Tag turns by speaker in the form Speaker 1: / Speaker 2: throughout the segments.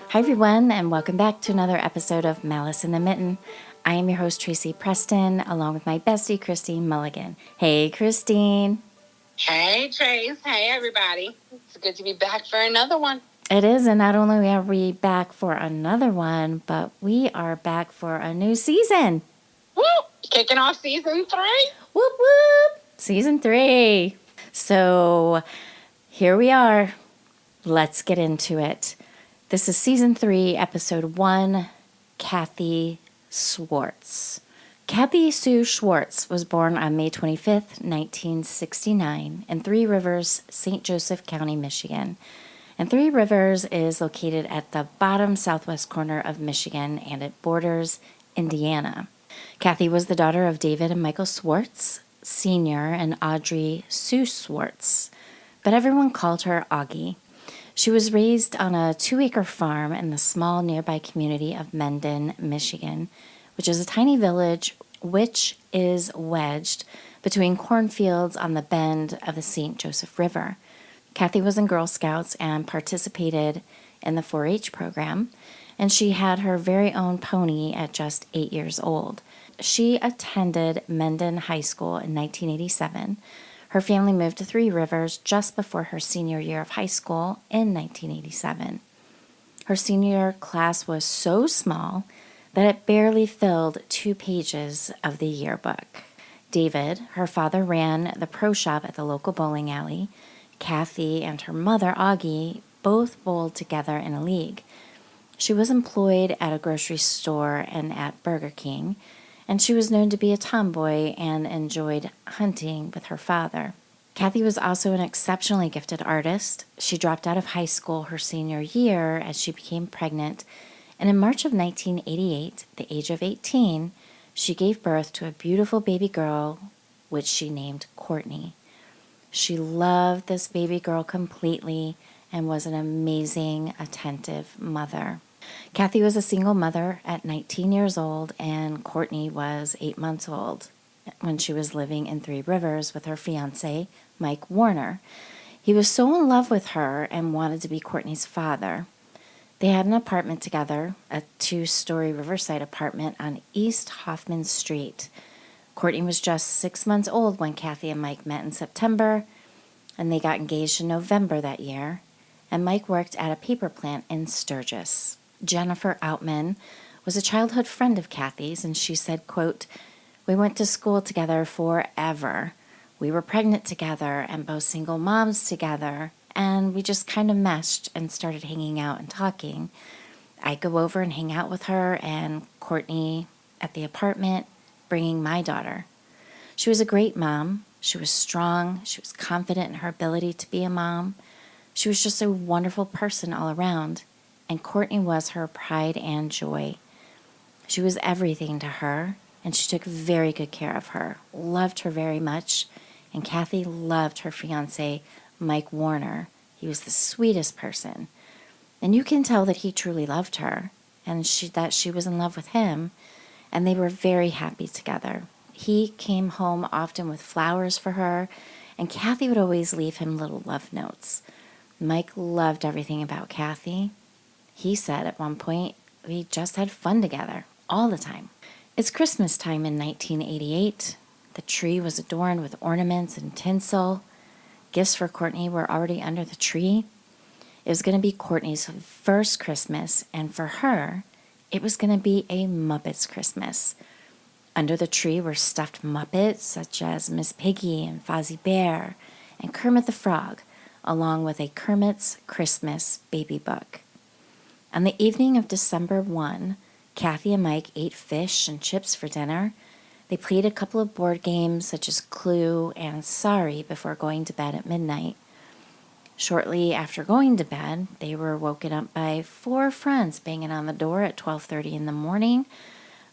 Speaker 1: Hi, everyone, and welcome back to another episode of Malice in the Mitten. I am your host, Tracy Preston, along with my bestie, Christine Mulligan. Hey, Christine.
Speaker 2: Hey, Trace. Hey, everybody. It's good to be back for another one.
Speaker 1: It is, and not only are we back for another one, but we are back for a new season.
Speaker 2: Woo! Kicking off season 3.
Speaker 1: Whoop, whoop. Season 3. So here we are. Let's get into it. This is Season 3, Episode 1, Cathy Swartz. Cathy Sue Swartz was born on May 25th, 1969, in Three Rivers, St. Joseph County, Michigan. And Three Rivers is located at the bottom southwest corner of Michigan, and it borders Indiana. Cathy was the daughter of David and Michael Swartz, Sr., and Audrey Sue Swartz, but everyone called her Augie. She was raised on a 2-acre farm in the small nearby community of Mendon, Michigan, which is a tiny village which is wedged between cornfields on the bend of the St. Joseph River. Cathy was in Girl Scouts and participated in the 4-H program, and she had her very own pony at just 8 years old. She attended Mendon High School in 1987. Her family moved to Three Rivers just before her senior year of high school in 1987. Her senior class was so small that it barely filled 2 pages of the yearbook. David, her father, ran the pro shop at the local bowling alley. Cathy and her mother, Augie, both bowled together in a league. She was employed at a grocery store and at Burger King, and she was known to be a tomboy and enjoyed hunting with her father. Cathy was also an exceptionally gifted artist. She dropped out of high school her senior year as she became pregnant, and in March of 1988, the age of 18, she gave birth to a beautiful baby girl, which she named Courtney. She loved this baby girl completely and was an amazing, attentive mother. Cathy was a single mother at 19 years old, and Courtney was 8 months old when she was living in Three Rivers with her fiancé, Mike Warner. He was so in love with her and wanted to be Courtney's father. They had an apartment together, a 2-story Riverside apartment on East Hoffman Street. Courtney was just 6 months old when Cathy and Mike met in September, and they got engaged in November that year, and Mike worked at a paper plant in Sturgis. Jennifer Outman was a childhood friend of Cathy's, and she said, quote, "We went to school together forever. We were pregnant together and both single moms together, and we just kind of meshed and started hanging out and talking. I'd go over and hang out with her and Courtney at the apartment, bringing my daughter. She was a great mom. She was strong. She was confident in her ability to be a mom. She was just a wonderful person all around, and Courtney was her pride and joy. She was everything to her, and she took very good care of her, loved her very much, and Cathy loved her fiancé, Mike Warner. He was the sweetest person, and you can tell that he truly loved her, and that she was in love with him, and they were very happy together. He came home often with flowers for her, and Cathy would always leave him little love notes. Mike loved everything about Cathy. He said at one point, we just had fun together all the time. It's Christmas time in 1988. The tree was adorned with ornaments and tinsel. Gifts for Courtney were already under the tree. It was going to be Courtney's first Christmas, and for her, it was going to be a Muppets Christmas. Under the tree were stuffed Muppets such as Miss Piggy and Fozzie Bear and Kermit the Frog, along with a Kermit's Christmas baby book. On the evening of December 1, Cathy and Mike ate fish and chips for dinner. They played a couple of board games such as Clue and Sorry before going to bed at midnight. Shortly after going to bed, they were woken up by 4 friends banging on the door at 12:30 in the morning,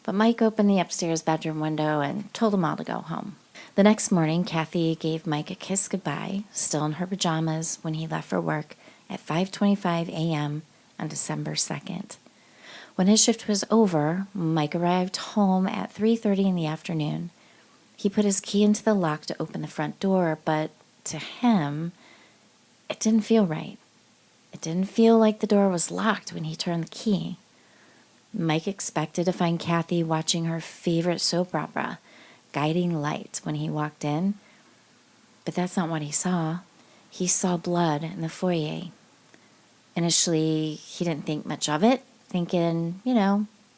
Speaker 1: but Mike opened the upstairs bedroom window and told them all to go home. The next morning, Cathy gave Mike a kiss goodbye, still in her pajamas, when he left for work at 5:25 a.m. on December 2nd. When his shift was over, Mike arrived home at 3:30 in the afternoon. He put his key into the lock to open the front door, but to him, it didn't feel right. It didn't feel like the door was locked when he turned the key. Mike expected to find Cathy watching her favorite soap opera, Guiding Light, when he walked in. But that's not what he saw. He saw blood in the foyer. Initially, he didn't think much of it, thinking,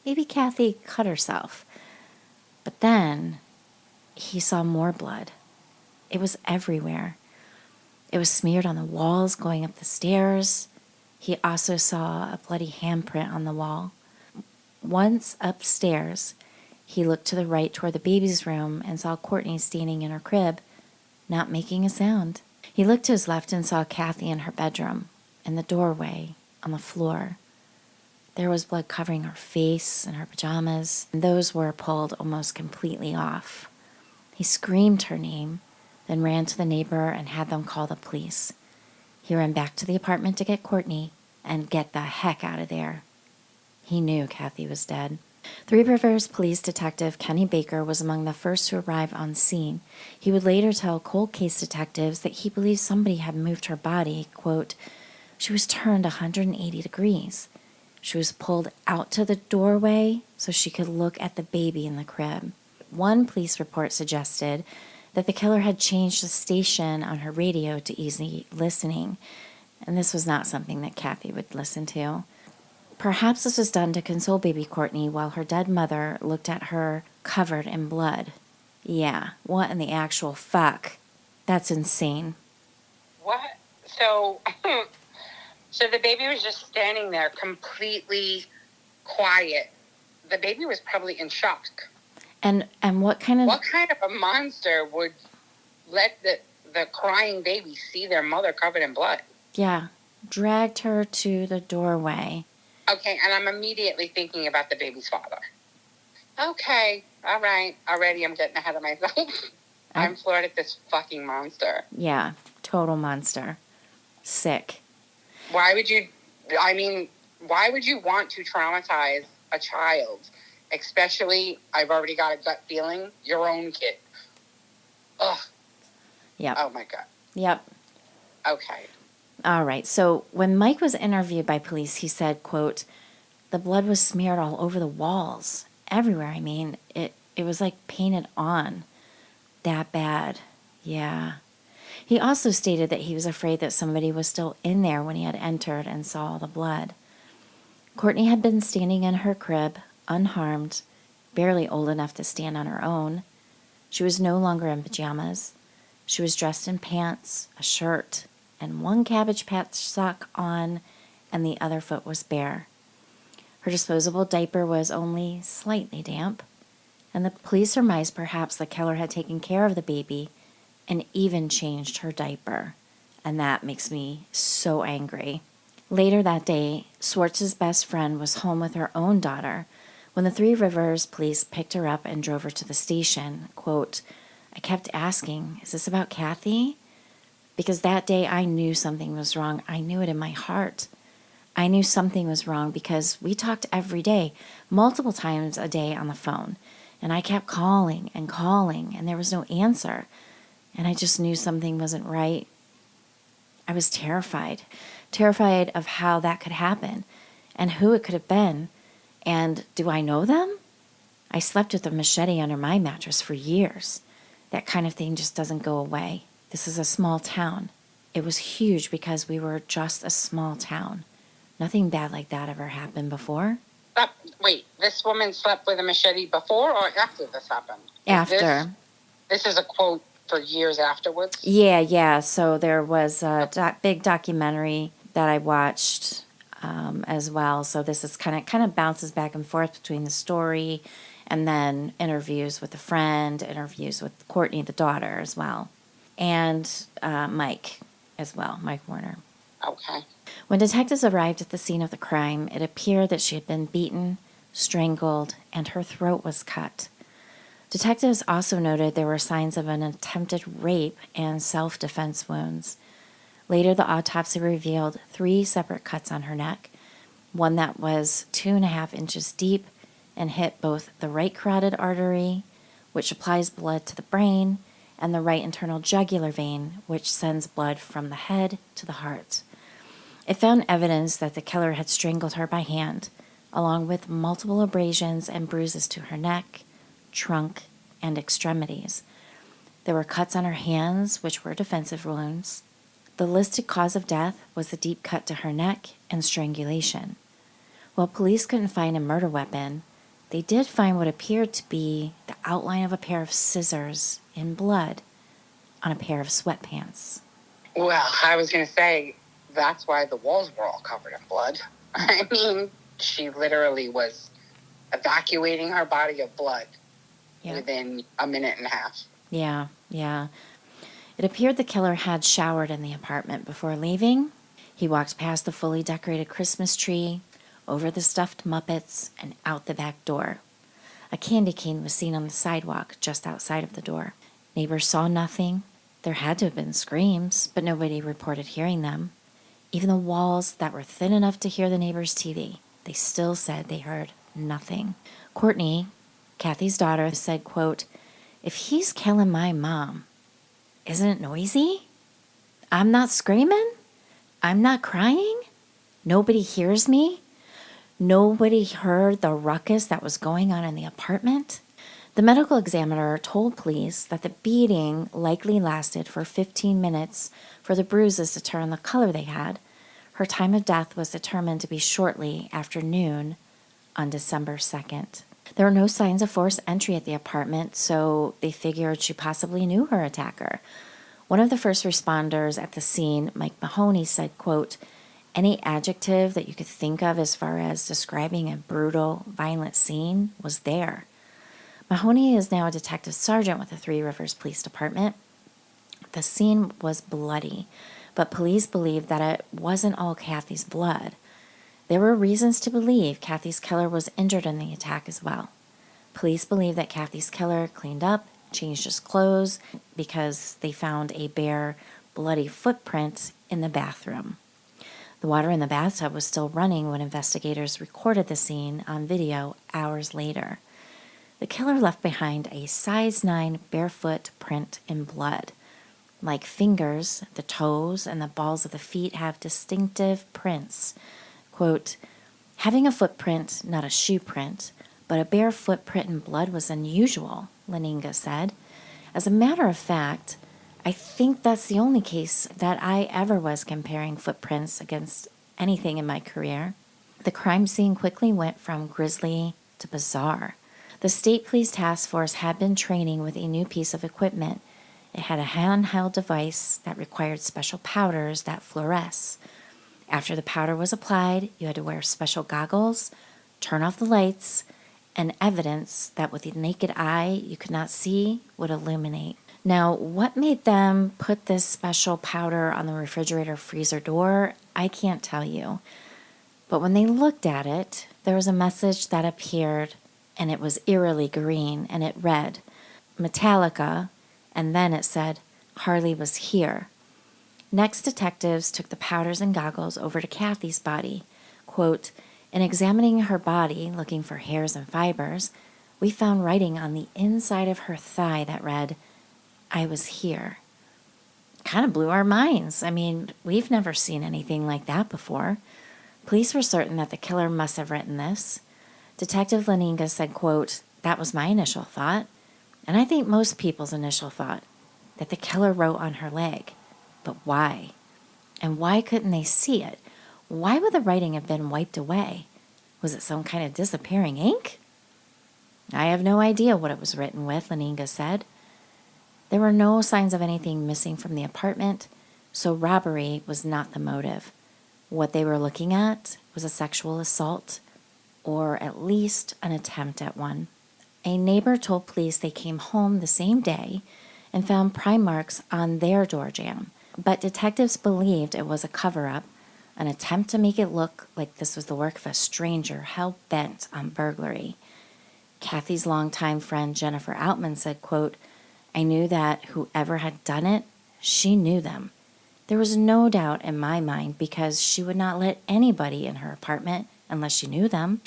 Speaker 1: maybe Cathy cut herself. But then he saw more blood. It was everywhere. It was smeared on the walls going up the stairs. He also saw a bloody handprint on the wall. Once upstairs, he looked to the right toward the baby's room and saw Courtney standing in her crib, not making a sound. He looked to his left and saw Cathy in her bedroom, in the doorway, on the floor. There was blood covering her face and her pajamas, and those were pulled almost completely off. He screamed her name, then ran to the neighbor and had them call the police. He ran back to the apartment to get Courtney and get the heck out of there. He knew Cathy was dead. Three Rivers Police Detective Kenny Baker was among the first to arrive on scene. He would later tell cold case detectives that he believed somebody had moved her body. Quote, "She was turned 180 degrees. She was pulled out to the doorway so she could look at the baby in the crib." One police report suggested that the killer had changed the station on her radio to easy listening, and this was not something that Cathy would listen to. Perhaps this was done to console baby Courtney while her dead mother looked at her covered in blood. Yeah, what in the actual fuck? That's insane.
Speaker 2: What? So, so the baby was just standing there completely quiet. The baby was probably in shock.
Speaker 1: And what kind of
Speaker 2: a monster would let the crying baby see their mother covered in blood?
Speaker 1: Yeah, dragged her to the doorway.
Speaker 2: Okay, and I'm immediately thinking about the baby's father. Okay, all right. Already I'm getting ahead of myself. I'm floored at this fucking monster.
Speaker 1: Yeah, total monster. Sick.
Speaker 2: Why would you want to traumatize a child? Especially, I've already got a gut feeling, your own kid. Ugh.
Speaker 1: Yep.
Speaker 2: Oh, my God.
Speaker 1: Yep.
Speaker 2: Okay.
Speaker 1: All right. So when Mike was interviewed by police, he said, quote, "The blood was smeared all over the walls. Everywhere. I mean, it was like painted on. That bad. Yeah." He also stated that he was afraid that somebody was still in there when he had entered and saw the blood. Courtney had been standing in her crib, unharmed, barely old enough to stand on her own. She was no longer in pajamas. She was dressed in pants, a shirt, and one Cabbage Patch sock on, and the other foot was bare. Her disposable diaper was only slightly damp, and the police surmised perhaps the killer had taken care of the baby and even changed her diaper. And that makes me so angry. Later that day, Swartz's best friend was home with her own daughter when the Three Rivers police picked her up and drove her to the station. Quote, "I kept asking, is this about Cathy? Because that day I knew something was wrong. I knew it in my heart. I knew something was wrong because we talked every day, multiple times a day on the phone. And I kept calling, and there was no answer. And I just knew something wasn't right. I was terrified of how that could happen and who it could have been. And do I know them? I slept with a machete under my mattress for years. That kind of thing just doesn't go away. This is a small town. It was huge because we were just a small town. Nothing bad like that ever happened before."
Speaker 2: Wait, this woman slept with a machete before or after this happened?
Speaker 1: After.
Speaker 2: This is a quote for years afterwards?
Speaker 1: Yeah. So there was a big documentary that I watched as well. So this is kind of bounces back and forth between the story and then interviews with a friend, interviews with Courtney, the daughter, as well. And Mike as well, Mike Warner.
Speaker 2: Okay.
Speaker 1: When detectives arrived at the scene of the crime, it appeared that she had been beaten, strangled, and her throat was cut. Detectives also noted there were signs of an attempted rape and self-defense wounds. Later, the autopsy revealed 3 separate cuts on her neck, one that was 2.5 inches deep and hit both the right carotid artery, which supplies blood to the brain, and the right internal jugular vein, which sends blood from the head to the heart. It found evidence that the killer had strangled her by hand, along with multiple abrasions and bruises to her neck, trunk, and extremities. There were cuts on her hands, which were defensive wounds. The listed cause of death was a deep cut to her neck and strangulation. While police couldn't find a murder weapon, they did find what appeared to be the outline of a pair of scissors in blood on a pair of sweatpants.
Speaker 2: Well, I was going to say, that's why the walls were all covered in blood. I mean, she literally was evacuating her body of blood within a minute and a half.
Speaker 1: Yeah. It appeared the killer had showered in the apartment before leaving. He walked past the fully decorated Christmas tree, over the stuffed Muppets, and out the back door. A candy cane was seen on the sidewalk just outside of the door. Neighbors saw nothing. There had to have been screams, but nobody reported hearing them. Even the walls that were thin enough to hear the neighbors' TV, they still said they heard nothing. Courtney, Cathy's daughter, said, quote, "If he's killing my mom, isn't it noisy? I'm not screaming. I'm not crying. Nobody hears me. Nobody heard the ruckus that was going on in the apartment." The medical examiner told police that the beating likely lasted for 15 minutes for the bruises to turn the color they had. Her time of death was determined to be shortly after noon on December 2nd. There were no signs of forced entry at the apartment, so they figured she possibly knew her attacker. One of the first responders at the scene, Mike Mahoney, said, quote, "Any adjective that you could think of as far as describing a brutal, violent scene was there." Mahoney is now a detective sergeant with the Three Rivers Police Department. The scene was bloody, but police believed that it wasn't all Cathy's blood. There were reasons to believe Cathy's killer was injured in the attack as well. Police believe that Cathy's killer cleaned up, changed his clothes, because they found a bare, bloody footprint in the bathroom. The water in the bathtub was still running when investigators recorded the scene on video hours later. The killer left behind a size 9 barefoot print in blood. Like fingers, the toes and the balls of the feet have distinctive prints. Quote, "Having a footprint, not a shoe print, but a bare footprint in blood was unusual," Leninga said. "As a matter of fact, I think that's the only case that I ever was comparing footprints against anything in my career." The crime scene quickly went from grisly to bizarre. The State Police Task Force had been training with a new piece of equipment. It had a handheld device that required special powders that fluoresce. After the powder was applied, you had to wear special goggles, turn off the lights, and evidence that with the naked eye you could not see would illuminate. Now, what made them put this special powder on the refrigerator freezer door, I can't tell you. But when they looked at it, there was a message that appeared, and it was eerily green, and it read, Metallica, and then it said, "Harley was here." Next, detectives took the powders and goggles over to Cathy's body. Quote, "In examining her body, looking for hairs and fibers, we found writing on the inside of her thigh that read, 'I was here.'" Kind of blew our minds. I mean, we've never seen anything like that before. Police were certain that the killer must have written this. Detective Leninga said, quote, "That was my initial thought, and I think most people's initial thought, that the killer wrote on her leg. But why? And why couldn't they see it? Why would the writing have been wiped away? Was it some kind of disappearing ink?" "I have no idea what it was written with," Leninga said. There were no signs of anything missing from the apartment, so robbery was not the motive. What they were looking at was a sexual assault, or at least an attempt at one. A neighbor told police they came home the same day and found prime marks on their door jamb, but detectives believed it was a cover-up, an attempt to make it look like this was the work of a stranger hell-bent on burglary. Cathy's longtime friend Jennifer Outman said, quote, "I knew that whoever had done it, she knew them. There was no doubt in my mind because she would not let anybody in her apartment unless she knew them.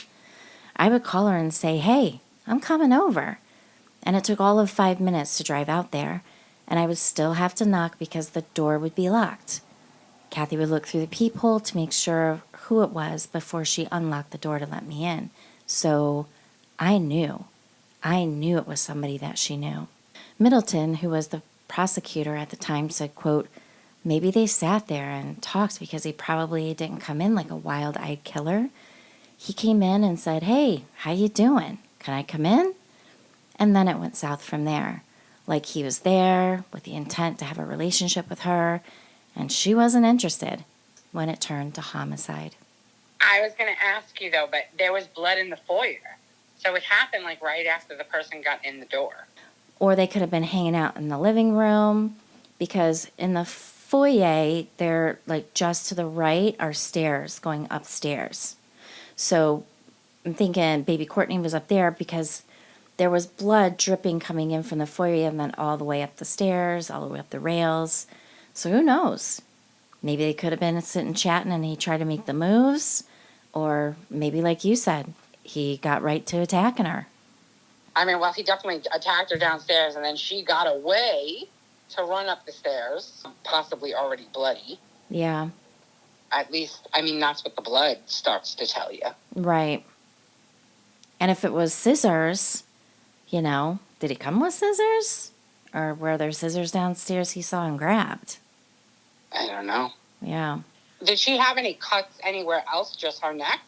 Speaker 1: I would call her and say, 'Hey, I'm coming over.' And it took all of 5 minutes to drive out there, and I would still have to knock because the door would be locked. Cathy would look through the peephole to make sure who it was before she unlocked the door to let me in. So I knew it was somebody that she knew. Middleton, who was the prosecutor at the time, said, quote, maybe they sat there and talked because he probably didn't come in like a wild-eyed killer. He came in and said, hey, how you doing? Can I come in? And then it went south from there. Like he was there with the intent to have a relationship with her, and she wasn't interested when it turned to homicide.
Speaker 2: I was going to ask you, though, but there was blood in the foyer. So it happened like right after the person got in the door.
Speaker 1: Or they could have been hanging out in the living room, because in the foyer, they're like just to the right are stairs going upstairs. So I'm thinking baby Courtney was up there because there was blood dripping coming in from the foyer and then all the way up the stairs, all the way up the rails. So who knows? Maybe they could have been sitting chatting and he tried to make the moves. Or maybe, like you said, he got right to attacking her.
Speaker 2: I mean, well, he definitely attacked her downstairs, and then she got away to run up the stairs, possibly already bloody.
Speaker 1: Yeah.
Speaker 2: At least, I mean, that's what the blood starts to tell you.
Speaker 1: Right. And if it was scissors, did he come with scissors? Or were there scissors downstairs he saw and grabbed?
Speaker 2: I don't know.
Speaker 1: Yeah.
Speaker 2: Did she have any cuts anywhere else, just her neck?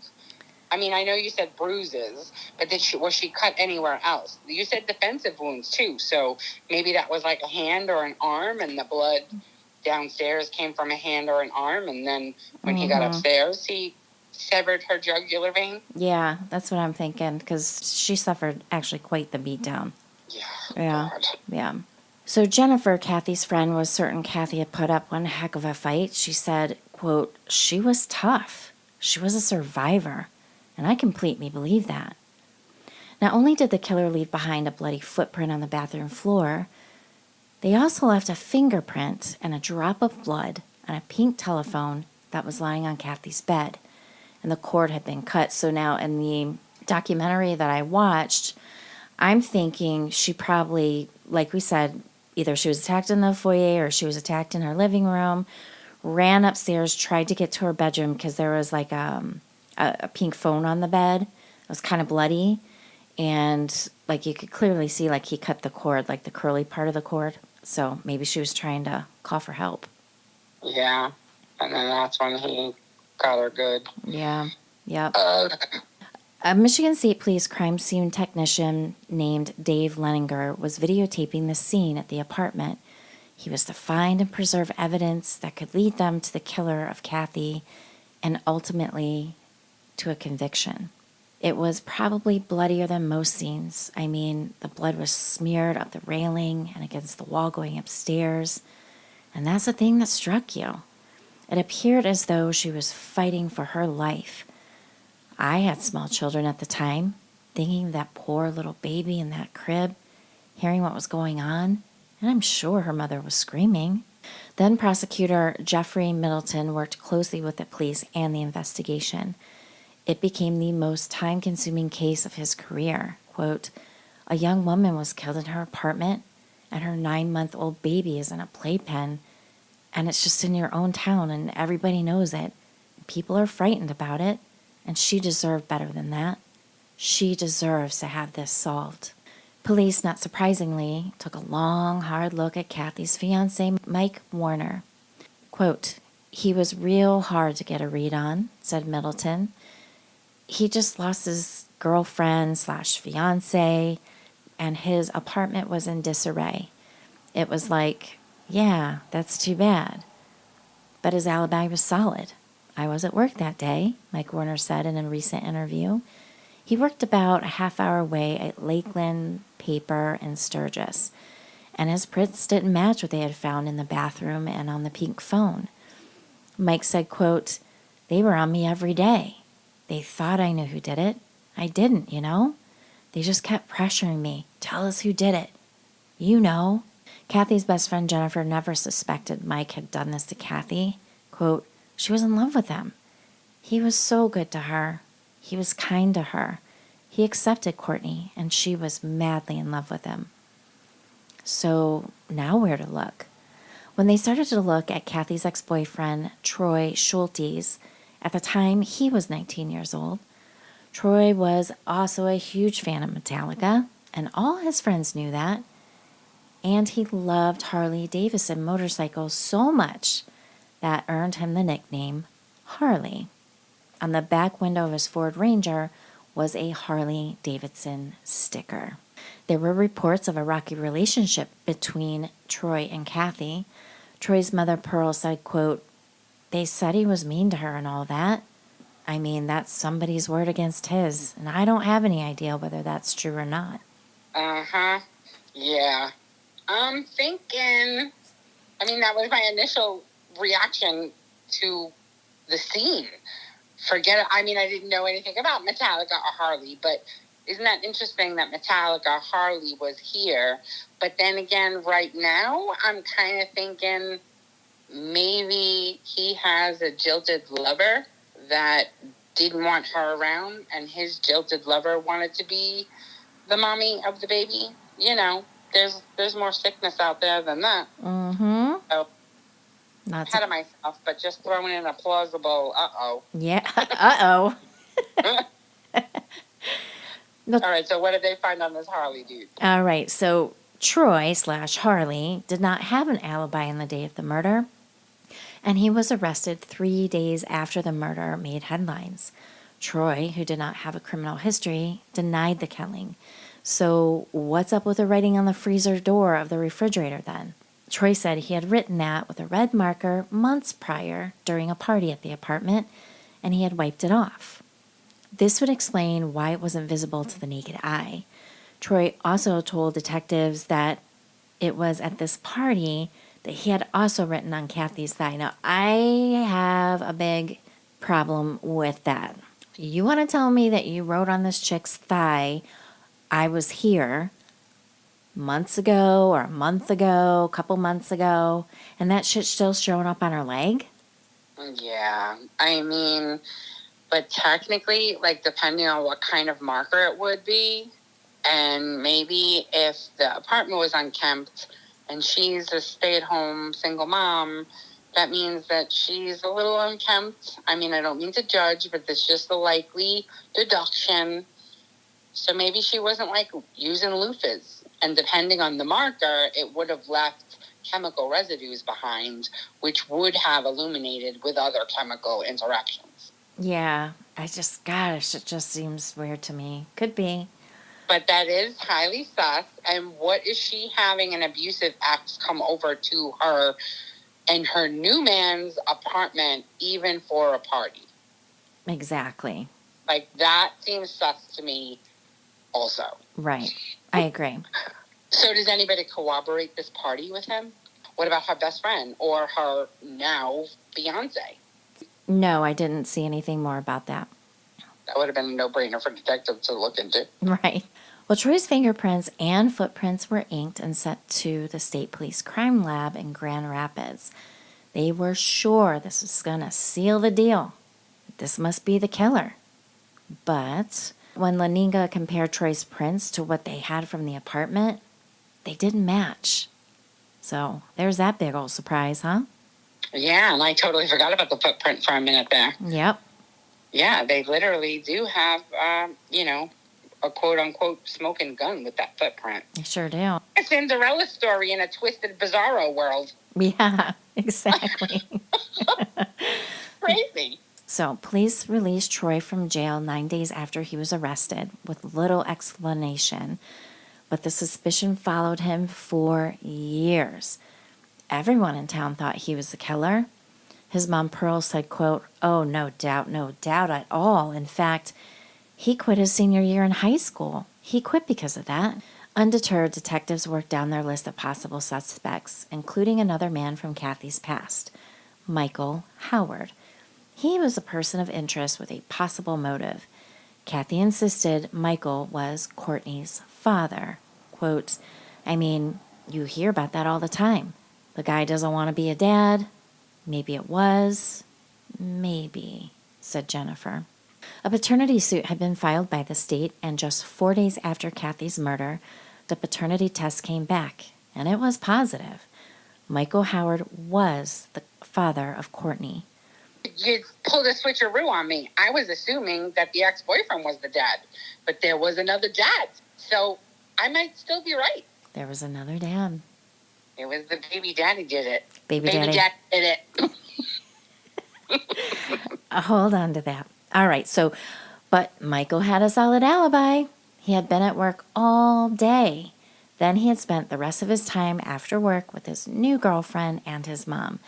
Speaker 2: I mean, I know you said bruises, but was she cut anywhere else? You said defensive wounds, too, so maybe that was like a hand or an arm, and the blood downstairs came from a hand or an arm, and then when he got upstairs, he severed her jugular vein?
Speaker 1: Yeah, that's what I'm thinking, because she suffered actually quite the beatdown.
Speaker 2: Yeah. God.
Speaker 1: Yeah. So Jennifer, Cathy's friend, was certain Cathy had put up one heck of a fight. She said, quote, she was tough. She was a survivor. And I completely believe that. Not only did the killer leave behind a bloody footprint on the bathroom floor, they also left a fingerprint and a drop of blood on a pink telephone that was lying on Cathy's bed. And the cord had been cut. So now in the documentary that I watched, I'm thinking she probably, like we said, either she was attacked in the foyer or she was attacked in her living room, ran upstairs, tried to get to her bedroom because there was like a pink phone on the bed. It was kind of bloody. And like you could clearly see like he cut the cord, like the curly part of the cord. So maybe she was trying to call for help.
Speaker 2: Yeah. And then that's when he got her good.
Speaker 1: Yeah. Yep. A Michigan State Police crime scene technician named Dave Leninger was videotaping the scene at the apartment. He was to find and preserve evidence that could lead them to the killer of Cathy and ultimately to a conviction. It was probably bloodier than most scenes. I mean, the blood was smeared up the railing and against the wall going upstairs. And that's the thing that struck you. It appeared as though she was fighting for her life. I had small children at the time, thinking of that poor little baby in that crib, hearing what was going on, and I'm sure her mother was screaming. Then prosecutor Jeffrey Middleton worked closely with the police and the investigation. It became the most time-consuming case of his career. Quote, a young woman was killed in her apartment, and her 9-month-old baby is in a playpen, and it's just in your own town, and everybody knows it. People are frightened about it. And she deserved better than that. She deserves to have this solved. Police, not surprisingly, took a long, hard look at Cathy's fiancé, Mike Warner. Quote, he was real hard to get a read on, said Middleton. He just lost his girlfriend/fiancé, and his apartment was in disarray. It was like, yeah, that's too bad. But his alibi was solid. I was at work that day, Mike Warner said in a recent interview. He worked about a half-hour away at Lakeland Paper in Sturgis, and his prints didn't match what they had found in the bathroom and on the pink phone. Mike said, quote, they were on me every day. They thought I knew who did it. I didn't, They just kept pressuring me. Tell us who did it. You know. Cathy's best friend Jennifer never suspected Mike had done this to Cathy. Quote, she was in love with him. He was so good to her. He was kind to her. He accepted Courtney, and she was madly in love with him. So now where to look? When they started to look at Cathy's ex-boyfriend, Troy Schultes, at the time he was 19 years old, Troy was also a huge fan of Metallica, and all his friends knew that. And he loved Harley Davidson motorcycles so much that earned him the nickname Harley. On the back window of his Ford Ranger was a Harley Davidson sticker. There were reports of a rocky relationship between Troy and Cathy. Troy's mother, Pearl, said, quote, "They said he was mean to her and all that. I mean, that's somebody's word against his, and I don't have any idea whether that's true or not."
Speaker 2: Uh-huh. Yeah. I'm thinking, that was my initial reaction to the scene. Forget it. I didn't know anything about Metallica or Harley, but isn't that interesting that Metallica Harley was here? But then again, right now, I'm kind of thinking maybe he has a jilted lover that didn't want her around, and his jilted lover wanted to be the mommy of the baby. There's more sickness out there than that.
Speaker 1: Mm-hmm.
Speaker 2: So, not ahead of myself, but just throwing in a plausible uh-oh.
Speaker 1: Yeah, uh-oh.
Speaker 2: All right, so what did they find on this Harley dude?
Speaker 1: All right, so Troy/Harley did not have an alibi on the day of the murder, and he was arrested 3 days after the murder made headlines. Troy, who did not have a criminal history, denied the killing. So what's up with the writing on the freezer door of the refrigerator then? Troy said he had written that with a red marker months prior during a party at the apartment, and he had wiped it off. This would explain why it wasn't visible to the naked eye. Troy also told detectives that it was at this party that he had also written on Cathy's thigh. Now, I have a big problem with that. You want to tell me that you wrote on this chick's thigh, "I was here," months ago or a month ago, a couple months ago, and that shit's still showing up on her leg?
Speaker 2: Yeah, but technically, depending on what kind of marker it would be, and maybe if the apartment was unkempt and she's a stay-at-home single mom, that means that she's a little unkempt. I don't mean to judge, but that's just a likely deduction. So maybe she wasn't using loofahs. And depending on the marker, it would have left chemical residues behind, which would have illuminated with other chemical interactions.
Speaker 1: Yeah, it just seems weird to me. Could be.
Speaker 2: But that is highly sus. And what is she having an abusive ex come over to her and her new man's apartment, even for a party?
Speaker 1: Exactly.
Speaker 2: That seems sus to me also.
Speaker 1: Right. I agree.
Speaker 2: So does anybody corroborate this party with him? What about her best friend or her now fiance?
Speaker 1: No, I didn't see anything more about that.
Speaker 2: That would have been a no-brainer for detectives to look into.
Speaker 1: Right. Well, Troy's fingerprints and footprints were inked and sent to the State Police Crime Lab in Grand Rapids. They were sure this was going to seal the deal. This must be the killer. But when Laninga compared Troy's prints to what they had from the apartment, they didn't match. So there's that big old surprise, huh?
Speaker 2: Yeah, and I totally forgot about the footprint for a minute there.
Speaker 1: Yep.
Speaker 2: Yeah, they literally do have, a quote-unquote smoking gun with that footprint.
Speaker 1: They sure do.
Speaker 2: A Cinderella story in a twisted, bizarro world.
Speaker 1: Yeah, exactly.
Speaker 2: Crazy.
Speaker 1: So, police released Troy from jail 9 days after he was arrested with little explanation, but the suspicion followed him for years. Everyone in town thought he was the killer. His mom, Pearl, said, quote, "Oh, no doubt at all. In fact, he quit his senior year in high school. He quit because of that." Undeterred, detectives worked down their list of possible suspects, including another man from Cathy's past, Michael Howard. He was a person of interest with a possible motive. Cathy insisted Michael was Courtney's father. Quote, "You hear about that all the time. The guy doesn't want to be a dad. Maybe it was. Maybe," said Jennifer. A paternity suit had been filed by the state, and just 4 days after Cathy's murder, the paternity test came back, and it was positive. Michael Howard was the father of Courtney.
Speaker 2: You pulled a switcheroo on me. I was assuming that the ex-boyfriend was the dad, but there was another dad. So I might still be right.
Speaker 1: There was another dad.
Speaker 2: It was the baby daddy did it.
Speaker 1: Baby daddy
Speaker 2: did it.
Speaker 1: Hold on to that. All right, but Michael had a solid alibi. He had been at work all day. Then he had spent the rest of his time after work with his new girlfriend and his mom.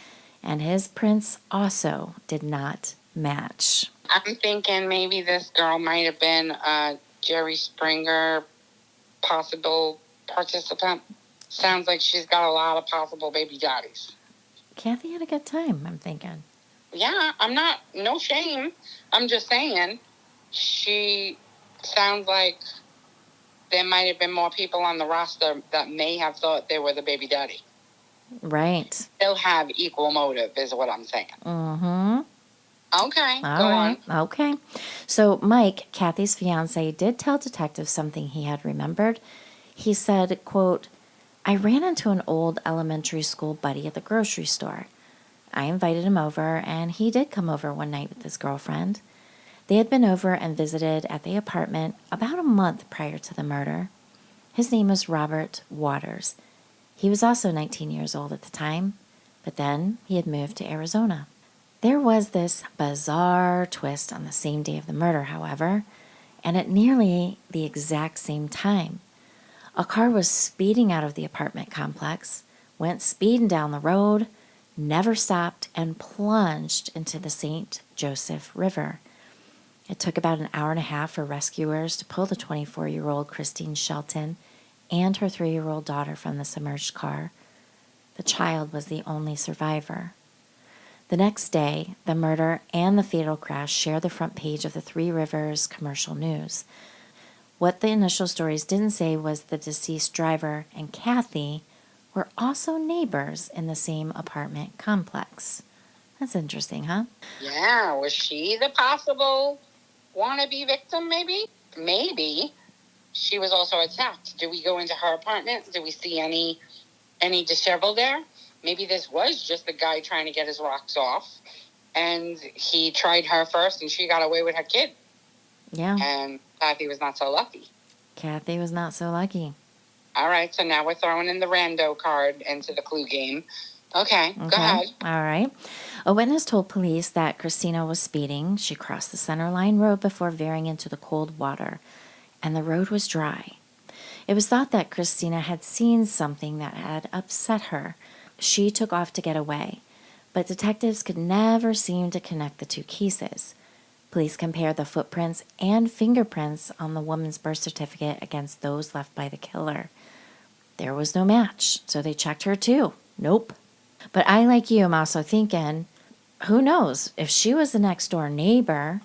Speaker 1: And his prints also did not match.
Speaker 2: I'm thinking maybe this girl might have been a Jerry Springer possible participant. Sounds like she's got a lot of possible baby daddies.
Speaker 1: Cathy had a good time, I'm thinking.
Speaker 2: Yeah, no shame. I'm just saying, she sounds like there might have been more people on the roster that may have thought they were the baby daddy.
Speaker 1: Right.
Speaker 2: They'll have equal motive, is what I'm saying.
Speaker 1: Mm-hmm.
Speaker 2: Okay,
Speaker 1: All right. Okay. So Mike, Cathy's fiance, did tell detectives something he had remembered. He said, quote, "I ran into an old elementary school buddy at the grocery store. I invited him over, and he did come over one night with his girlfriend. They had been over and visited at the apartment about a month prior to the murder. His name was Robert Waters. He was also 19 years old at the time, but then he had moved to Arizona." There was this bizarre twist on the same day of the murder, however, and at nearly the exact same time. A car was speeding out of the apartment complex, went speeding down the road, never stopped, and plunged into the St. Joseph River. It took about an hour and a half for rescuers to pull the 24-year-old Christine Shelton and her 3-year-old daughter from the submerged car. The child was the only survivor. The next day, the murder and the fatal crash shared the front page of the Three Rivers commercial news. What the initial stories didn't say was the deceased driver and Cathy were also neighbors in the same apartment complex. That's interesting, huh?
Speaker 2: Yeah, was she the possible wannabe victim, maybe? Maybe she was also attacked. Do we go into her apartment? Do we see any disheveled there? Maybe this was just the guy trying to get his rocks off, and he tried her first, and she got away with her kid.
Speaker 1: Yeah.
Speaker 2: And Cathy was not so lucky.
Speaker 1: Cathy was not so lucky.
Speaker 2: All right, so now we're throwing in the rando card into the clue game. Okay, go ahead.
Speaker 1: All right. A witness told police that Christina was speeding. She crossed the center line road before veering into the cold water, and the road was dry. It was thought that Christina had seen something that had upset her. She took off to get away, but detectives could never seem to connect the two cases. Police compared the footprints and fingerprints on the woman's birth certificate against those left by the killer. There was no match, so they checked her too. Nope. But I, like you, am also thinking, who knows? If she was the next door neighbor,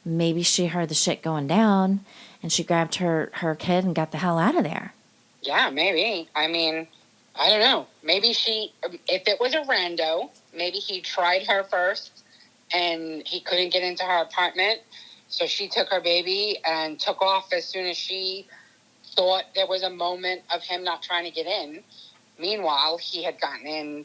Speaker 1: maybe she heard the shit going down and she grabbed her kid and got the hell out of there.
Speaker 2: Yeah, maybe. I mean, I don't know. Maybe if it was a rando, maybe he tried her first and he couldn't get into her apartment. So she took her baby and took off as soon as she thought there was a moment of him not trying to get in. Meanwhile, he had gotten in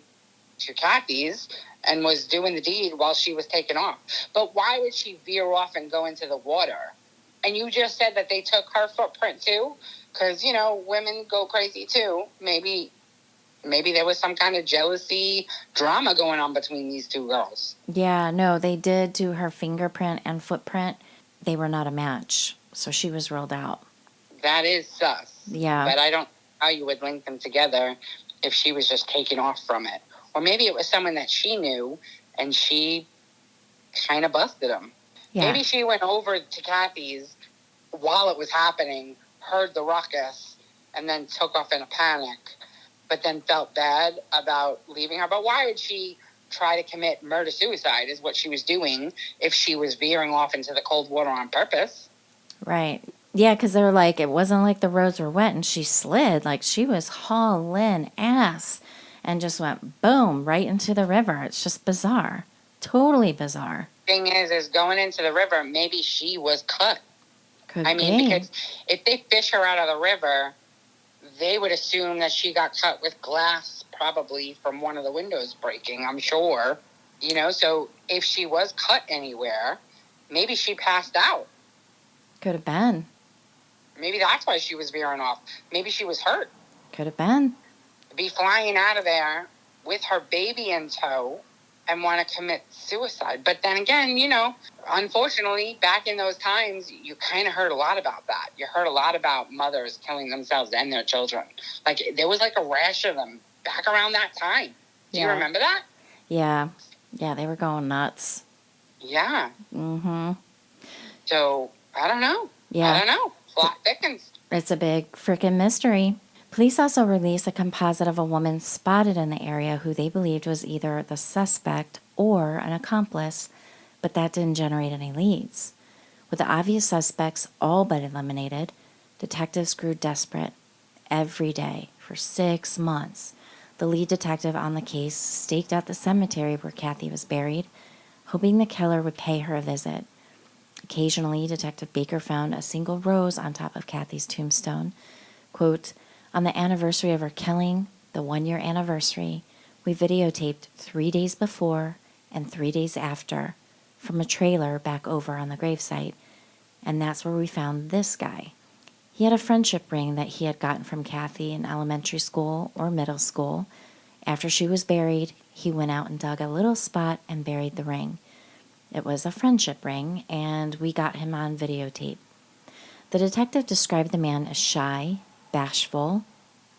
Speaker 2: to Cathy's and was doing the deed while she was taking off. But why would she veer off and go into the water? And you just said that they took her footprint too? Because, women go crazy too. Maybe there was some kind of jealousy drama going on between these two girls.
Speaker 1: Yeah, no, they did do her fingerprint and footprint. They were not a match, so she was ruled out.
Speaker 2: That is sus.
Speaker 1: Yeah.
Speaker 2: But I don't know how you would link them together if she was just taken off from it. Or maybe it was someone that she knew and she kind of busted him. Yeah. Maybe she went over to Cathy's while it was happening, heard the ruckus, and then took off in a panic, but then felt bad about leaving her. But why would she try to commit murder-suicide is what she was doing if she was veering off into the cold water on purpose.
Speaker 1: Right. Yeah, because they were like, it wasn't like the roads were wet and she slid. Like, she was hauling ass and just went boom right into the river. It's just bizarre. Totally bizarre.
Speaker 2: Thing is going into the river, maybe she was cut.
Speaker 1: Could
Speaker 2: I mean,
Speaker 1: be.
Speaker 2: because if they fish her out of the river, they would assume that she got cut with glass probably from one of the windows breaking, I'm sure. So if she was cut anywhere, maybe she passed out.
Speaker 1: Could have been.
Speaker 2: Maybe that's why she was veering off. Maybe she was hurt.
Speaker 1: Could have been.
Speaker 2: Be flying out of there with her baby in tow and want to commit suicide. But then again, unfortunately, back in those times, you kind of heard a lot about that. You heard a lot about mothers killing themselves and their children. Like, there was like a rash of them back around that time. Do you remember that?
Speaker 1: Yeah. Yeah, they were going nuts.
Speaker 2: Yeah.
Speaker 1: Mm-hmm.
Speaker 2: So, I don't know.
Speaker 1: Yeah.
Speaker 2: I don't know. Plot thickens.
Speaker 1: It's a big freaking mystery. Police also released a composite of a woman spotted in the area who they believed was either the suspect or an accomplice, but that didn't generate any leads. With the obvious suspects all but eliminated, detectives grew desperate. Every day, for 6 months, the lead detective on the case staked out the cemetery where Cathy was buried, hoping the killer would pay her a visit. Occasionally, Detective Baker found a single rose on top of Cathy's tombstone. Quote, "On the anniversary of her killing, the 1-year anniversary, we videotaped 3 days before and 3 days after from a trailer back over on the gravesite, and that's where we found this guy. He had a friendship ring that he had gotten from Cathy in elementary school or middle school. After she was buried, he went out and dug a little spot and buried the ring. It was a friendship ring, and we got him on videotape." The detective described the man as shy, bashful,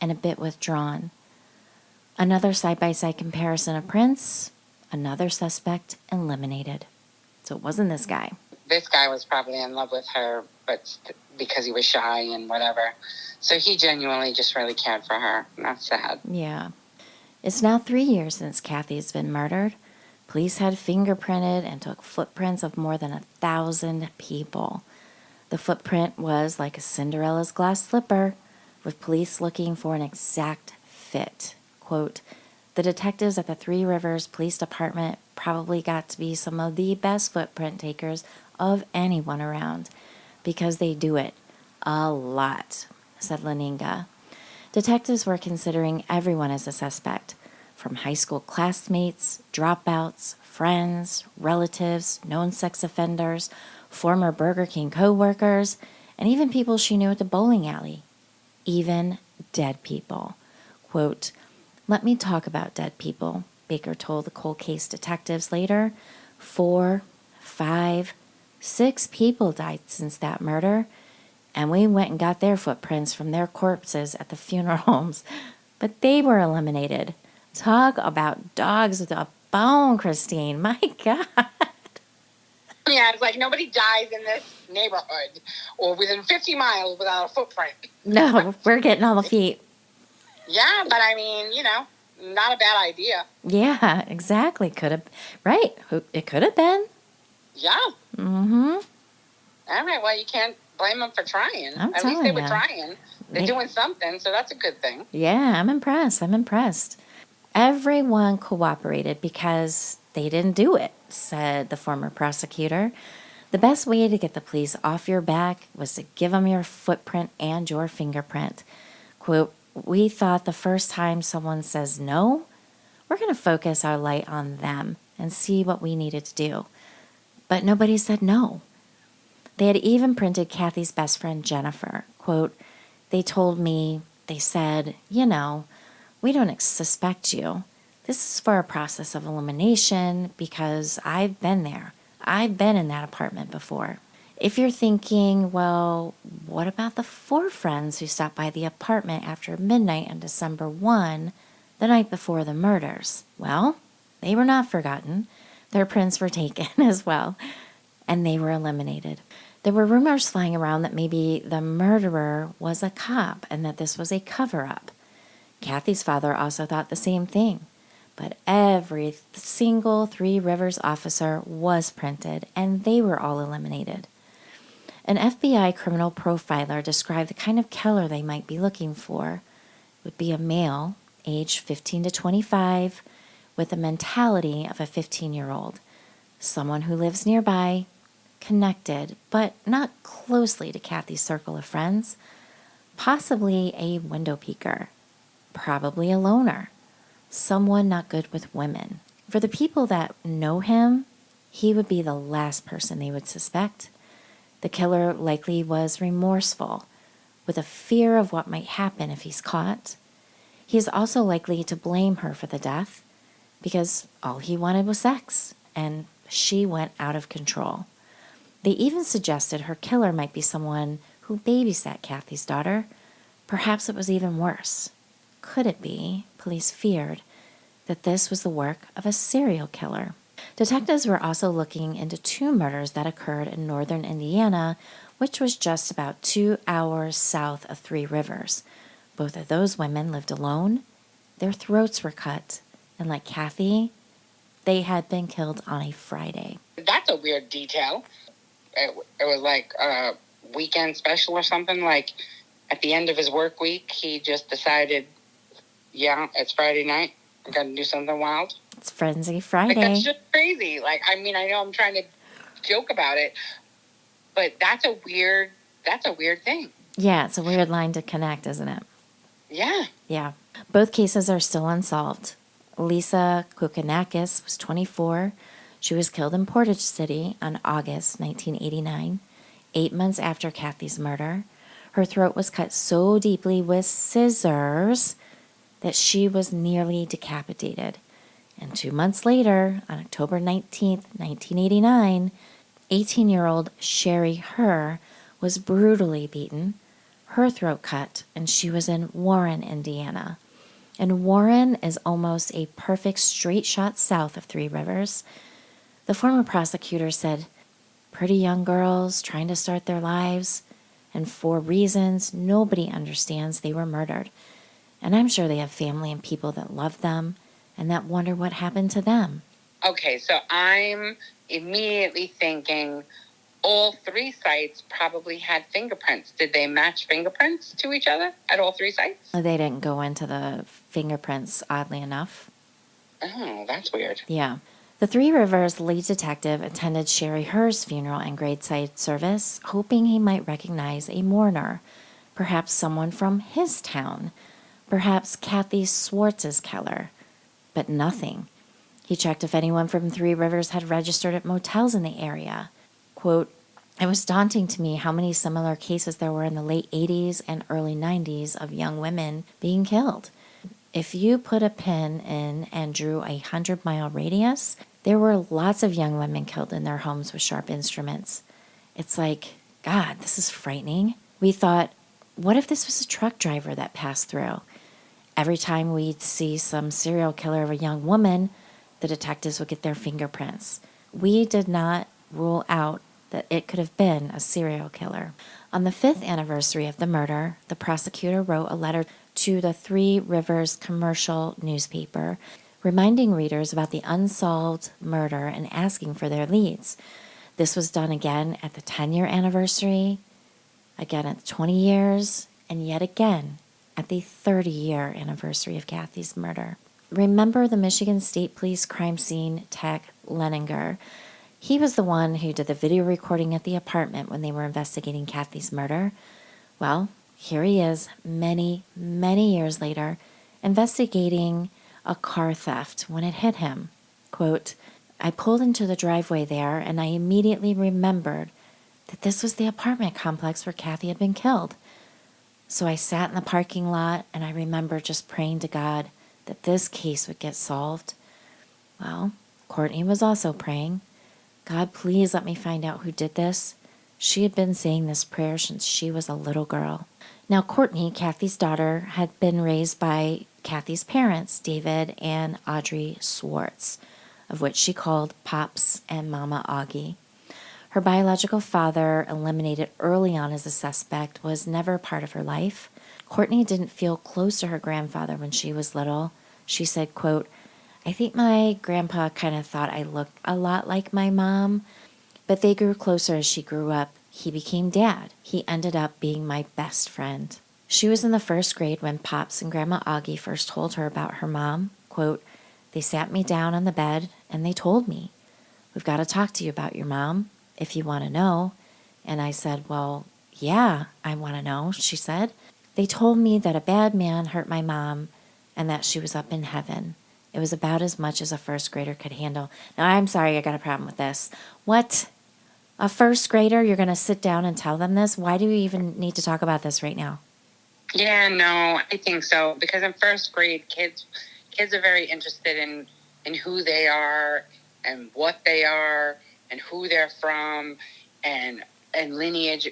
Speaker 1: and a bit withdrawn. Another side-by-side comparison of prints, another suspect eliminated. So it wasn't this guy.
Speaker 2: This guy was probably in love with her, but because he was shy and whatever. So he genuinely just really cared for her. And that's sad.
Speaker 1: Yeah. It's now 3 years since Cathy's been murdered. Police had fingerprinted and took footprints of more than 1,000 people. The footprint was like a Cinderella's glass slipper, with police looking for an exact fit. Quote, "The detectives at the Three Rivers Police Department probably got to be some of the best footprint takers of anyone around, because they do it a lot," said Leninga. Detectives were considering everyone as a suspect, from high school classmates, dropouts, friends, relatives, known sex offenders, former Burger King co-workers, and even people she knew at the bowling alley. Even dead people. Quote, "Let me talk about dead people," Baker told the cold case detectives later. 4, 5, 6 people died since that murder, and we went and got their footprints from their corpses at the funeral homes, but they were eliminated. Talk about dogs with a bone, Christine. My God.
Speaker 2: Yeah, it's like nobody dies in this neighborhood or within 50 miles without a footprint.
Speaker 1: No, we're getting all the feet.
Speaker 2: Yeah, but I mean, not a bad idea.
Speaker 1: Yeah, exactly. Could have, right. It could have been.
Speaker 2: Yeah.
Speaker 1: Mm-hmm.
Speaker 2: All right, well, you can't blame them for trying.
Speaker 1: At
Speaker 2: least they were trying. They're doing something, so that's a good thing.
Speaker 1: Yeah, I'm impressed. Everyone cooperated because they didn't do it, said the former prosecutor. The best way to get the police off your back was to give them your footprint and your fingerprint. Quote, "We thought the first time someone says no, we're going to focus our light on them and see what we needed to do." But nobody said no. They had even printed Cathy's best friend, Jennifer. Quote, "They told me, they said, we don't suspect you. This is for a process of elimination because I've been there. I've been in that apartment before." If you're thinking, well, what about the 4 friends who stopped by the apartment after midnight on December 1, the night before the murders? Well, they were not forgotten. Their prints were taken as well, and they were eliminated. There were rumors flying around that maybe the murderer was a cop and that this was a cover-up. Cathy's father also thought the same thing, but every single Three Rivers officer was printed, and they were all eliminated. An FBI criminal profiler described the kind of killer they might be looking for. It would be a male, aged 15 to 25, with the mentality of a 15-year-old, someone who lives nearby, connected, but not closely to Cathy's circle of friends, possibly a window peeker, probably a loner, someone not good with women. For the people that know him, he would be the last person they would suspect. The killer likely was remorseful, with a fear of what might happen if he's caught. He is also likely to blame her for the death because all he wanted was sex, and she went out of control. They even suggested her killer might be someone who babysat Cathy's daughter. Perhaps it was even worse. Could it be, police feared, that this was the work of a serial killer? Detectives were also looking into 2 murders that occurred in northern Indiana, which was just about 2 hours south of Three Rivers. Both of those women lived alone. Their throats were cut, and like Cathy, they had been killed on a Friday.
Speaker 2: That's a weird detail. It was like a weekend special or something. Like at the end of his work week, he just decided, yeah, it's Friday night. I got to do something wild.
Speaker 1: It's Frenzy Friday.
Speaker 2: Like, that's just crazy. Like, I mean, I know I'm trying to joke about it, but that's a weird thing.
Speaker 1: Yeah, it's a weird line to connect, isn't it?
Speaker 2: Yeah.
Speaker 1: Yeah. Both cases are still unsolved. Lisa Kukanakis was 24. She was killed in Portage City on August 1989, 8 months after Cathy's murder. Her throat was cut so deeply with scissors that she was nearly decapitated. And 2 months later, on October 19th, 1989, 18-year-old Sherry Herr was brutally beaten, her throat cut, and she was in Warren, Indiana. And Warren is almost a perfect straight shot south of Three Rivers. The former prosecutor said, pretty young girls trying to start their lives, and for reasons nobody understands, they were murdered. And I'm sure they have family and people that love them and that wonder what happened to them.
Speaker 2: Okay, so I'm immediately thinking all 3 sites probably had fingerprints. Did they match fingerprints to each other at all 3 sites?
Speaker 1: They didn't go into the fingerprints, oddly enough.
Speaker 2: Oh, that's weird.
Speaker 1: Yeah. The Three Rivers lead detective attended Sherry Herr's funeral and graveside service, hoping he might recognize a mourner, perhaps someone from his town, perhaps Cathy Swartz's killer. But nothing. He checked if anyone from Three Rivers had registered at motels in the area. Quote, it was daunting to me how many similar cases there were in the late 80s and early 90s of young women being killed. If you put a pin in and drew a 100-mile radius, there were lots of young women killed in their homes with sharp instruments. It's like, God, this is frightening. We thought, what if this was a truck driver that passed through? Every time we'd see some serial killer of a young woman, the detectives would get their fingerprints. We did not rule out that it could have been a serial killer. On the 5th anniversary of the murder, the prosecutor wrote a letter to the Three Rivers commercial newspaper, reminding readers about the unsolved murder and asking for their leads. This was done again at the 10-year anniversary, again at 20 years, and yet again at the 30-year anniversary of Cathy's murder. Remember the Michigan State Police crime scene tech Leninger? He was the one who did the video recording at the apartment when they were investigating Cathy's murder. Well, here he is many, many years later investigating a car theft when it hit him. Quote, I pulled into the driveway there and I immediately remembered that this was the apartment complex where Cathy had been killed. So I sat in the parking lot and I remember just praying to God that this case would get solved. Well, Courtney was also praying. God, please let me find out who did this. She had been saying this prayer since she was a little girl. Now, Courtney, Cathy's daughter, had been raised by Cathy's parents, David and Audrey Swartz, of which she called Pops and Mama Augie. Her biological father, eliminated early on as a suspect, was never part of her life. Courtney didn't feel close to her grandfather when she was little. She said, quote, I think my grandpa kind of thought I looked a lot like my mom, but they grew closer as she grew up. He became Dad. He ended up being my best friend. She was in the 1st grade when Pops and Grandma Augie first told her about her mom. Quote, they sat me down on the bed and they told me, we've got to talk to you about your mom, if you want to know. And I said, well, yeah, I want to know, she said. They told me that a bad man hurt my mom and that she was up in heaven. It was about as much as a first grader could handle. Now, I'm sorry, I got a problem with this. What? A first grader, you're going to sit down and tell them this? Why do we even need to talk about this right now?
Speaker 2: Yeah, no, I think so. Because in first grade, kids are very interested in who they are and what they are and who they're from and lineage.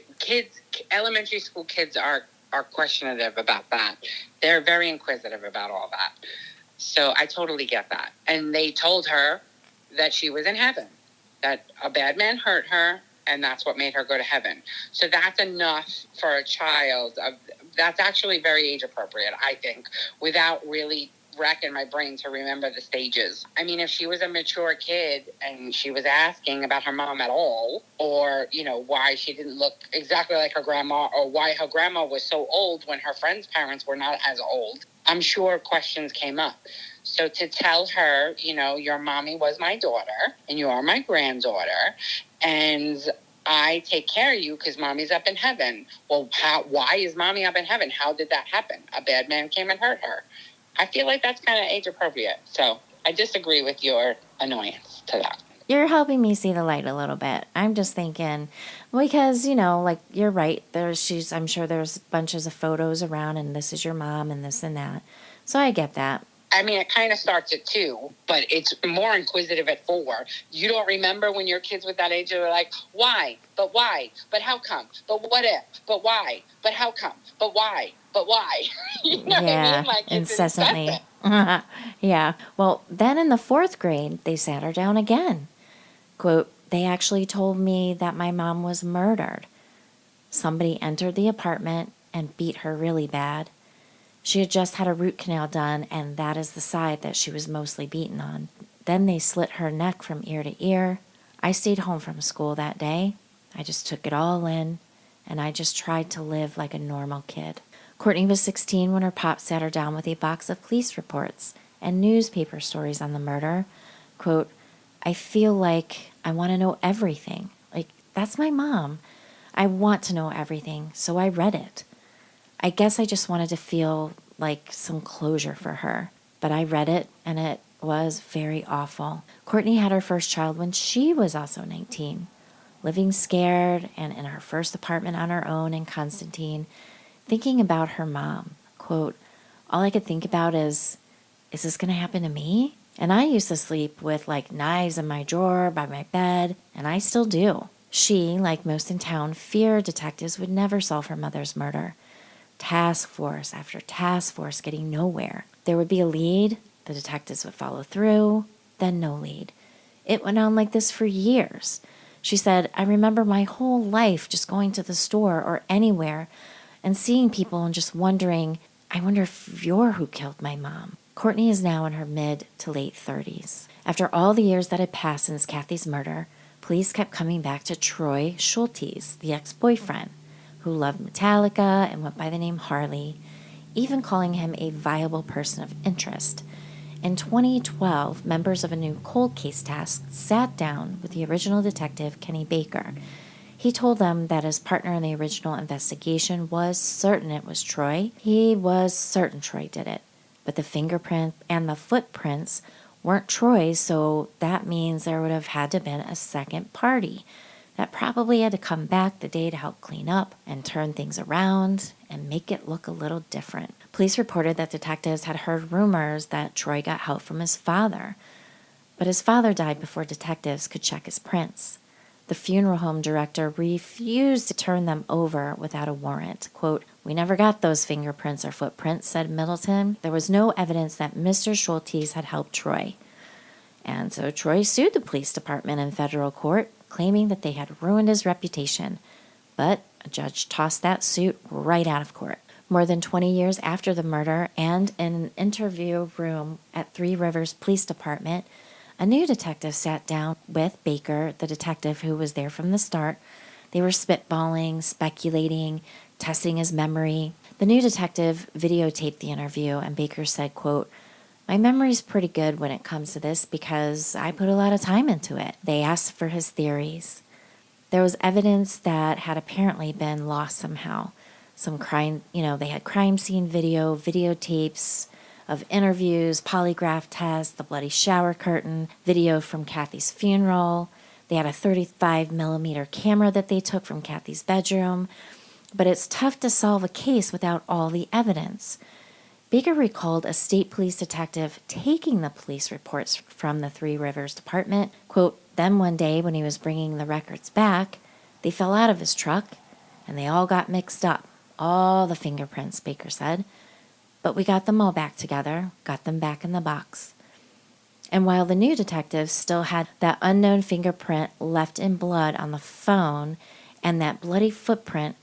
Speaker 2: Elementary school kids are questionative about that. They're very inquisitive about all that. So I totally get that. And they told her that she was in heaven, that a bad man hurt her, and that's what made her go to heaven. So that's enough for a child. That's actually very age appropriate, I think, without really racking my brain to remember the stages. I mean, if she was a mature kid and she was asking about her mom at all, or, why she didn't look exactly like her grandma, or why her grandma was so old when her friends' parents were not as old, I'm sure questions came up. So to tell her, your mommy was my daughter and you are my granddaughter, and I take care of you because mommy's up in heaven. Well, why is mommy up in heaven? How did that happen? A bad man came and hurt her. I feel like that's kind of age appropriate. So I disagree with your annoyance to that.
Speaker 1: You're helping me see the light a little bit. I'm just thinking, because, you're right. I'm sure there's bunches of photos around and this is your mom and this and that. So I get that.
Speaker 2: I mean, it kind of starts at 2, but it's more inquisitive at 4. You don't remember when your kids with that age are like, why? But why? But how come? But what if? But why? But how come? But why? But why? You know what I mean? Like,
Speaker 1: incessantly. Yeah. Well, then in the 4th grade, they sat her down again. Quote, they actually told me that my mom was murdered. Somebody entered the apartment and beat her really bad. She had just had a root canal done, and that is the side that she was mostly beaten on. Then they slit her neck from ear to ear. I stayed home from school that day. I just took it all in, and I just tried to live like a normal kid. Courtney was 16 when her pop sat her down with a box of police reports and newspaper stories on the murder. Quote, I feel like I want to know everything. Like, that's my mom. I want to know everything, so I read it. I guess I just wanted to feel like some closure for her. But I read it, and it was very awful. Courtney had her first child when she was also 19, living scared and in her first apartment on her own in Constantine, thinking about her mom. Quote, all I could think about is this going to happen to me? And I used to sleep with knives in my drawer by my bed, and I still do. She, like most in town, feared detectives would never solve her mother's murder. Task force after task force getting nowhere. There would be a lead, the detectives would follow through, then no lead. It went on like this for years. She said, I remember my whole life just going to the store or anywhere and seeing people and just wondering, I wonder if you're who killed my mom. Courtney is now in her mid to late 30s. After all the years that had passed since Cathy's murder, police kept coming back to Troy Schultes, the ex-boyfriend, who loved Metallica and went by the name Harley, even calling him a viable person of interest. In 2012, members of a new cold case task sat down with the original detective, Kenny Baker. He told them that his partner in the original investigation was certain it was Troy. He was certain Troy did it. But the fingerprint and the footprints weren't Troy's, so that means there would have had to have been a second party that probably had to come back the day to help clean up and turn things around and make it look a little different. Police reported that detectives had heard rumors that Troy got help from his father, but his father died before detectives could check his prints. The funeral home director refused to turn them over without a warrant. Quote, we never got those fingerprints or footprints, said Middleton. There was no evidence that Mr. Schultes had helped Troy. And so Troy sued the police department in federal court, claiming that they had ruined his reputation. But a judge tossed that suit right out of court. More than 20 years after the murder, and in an interview room at Three Rivers Police Department, a new detective sat down with Baker, the detective who was there from the start. They were spitballing, speculating, testing his memory. The new detective videotaped the interview, and Baker said, quote, my memory's pretty good when it comes to this because I put a lot of time into it. They asked for his theories. There was evidence that had apparently been lost somehow. Some crime, they had crime scene videotapes of interviews, polygraph tests, the bloody shower curtain, video from Cathy's funeral. They had a 35 millimeter camera that they took from Cathy's bedroom. But it's tough to solve a case without all the evidence. Baker recalled a state police detective taking the police reports from the Three Rivers Department. Quote, then one day when he was bringing the records back, they fell out of his truck and they all got mixed up. All the fingerprints, Baker said. But we got them all back together, got them back in the box. And while the new detectives still had that unknown fingerprint left in blood on the phone and that bloody footprint,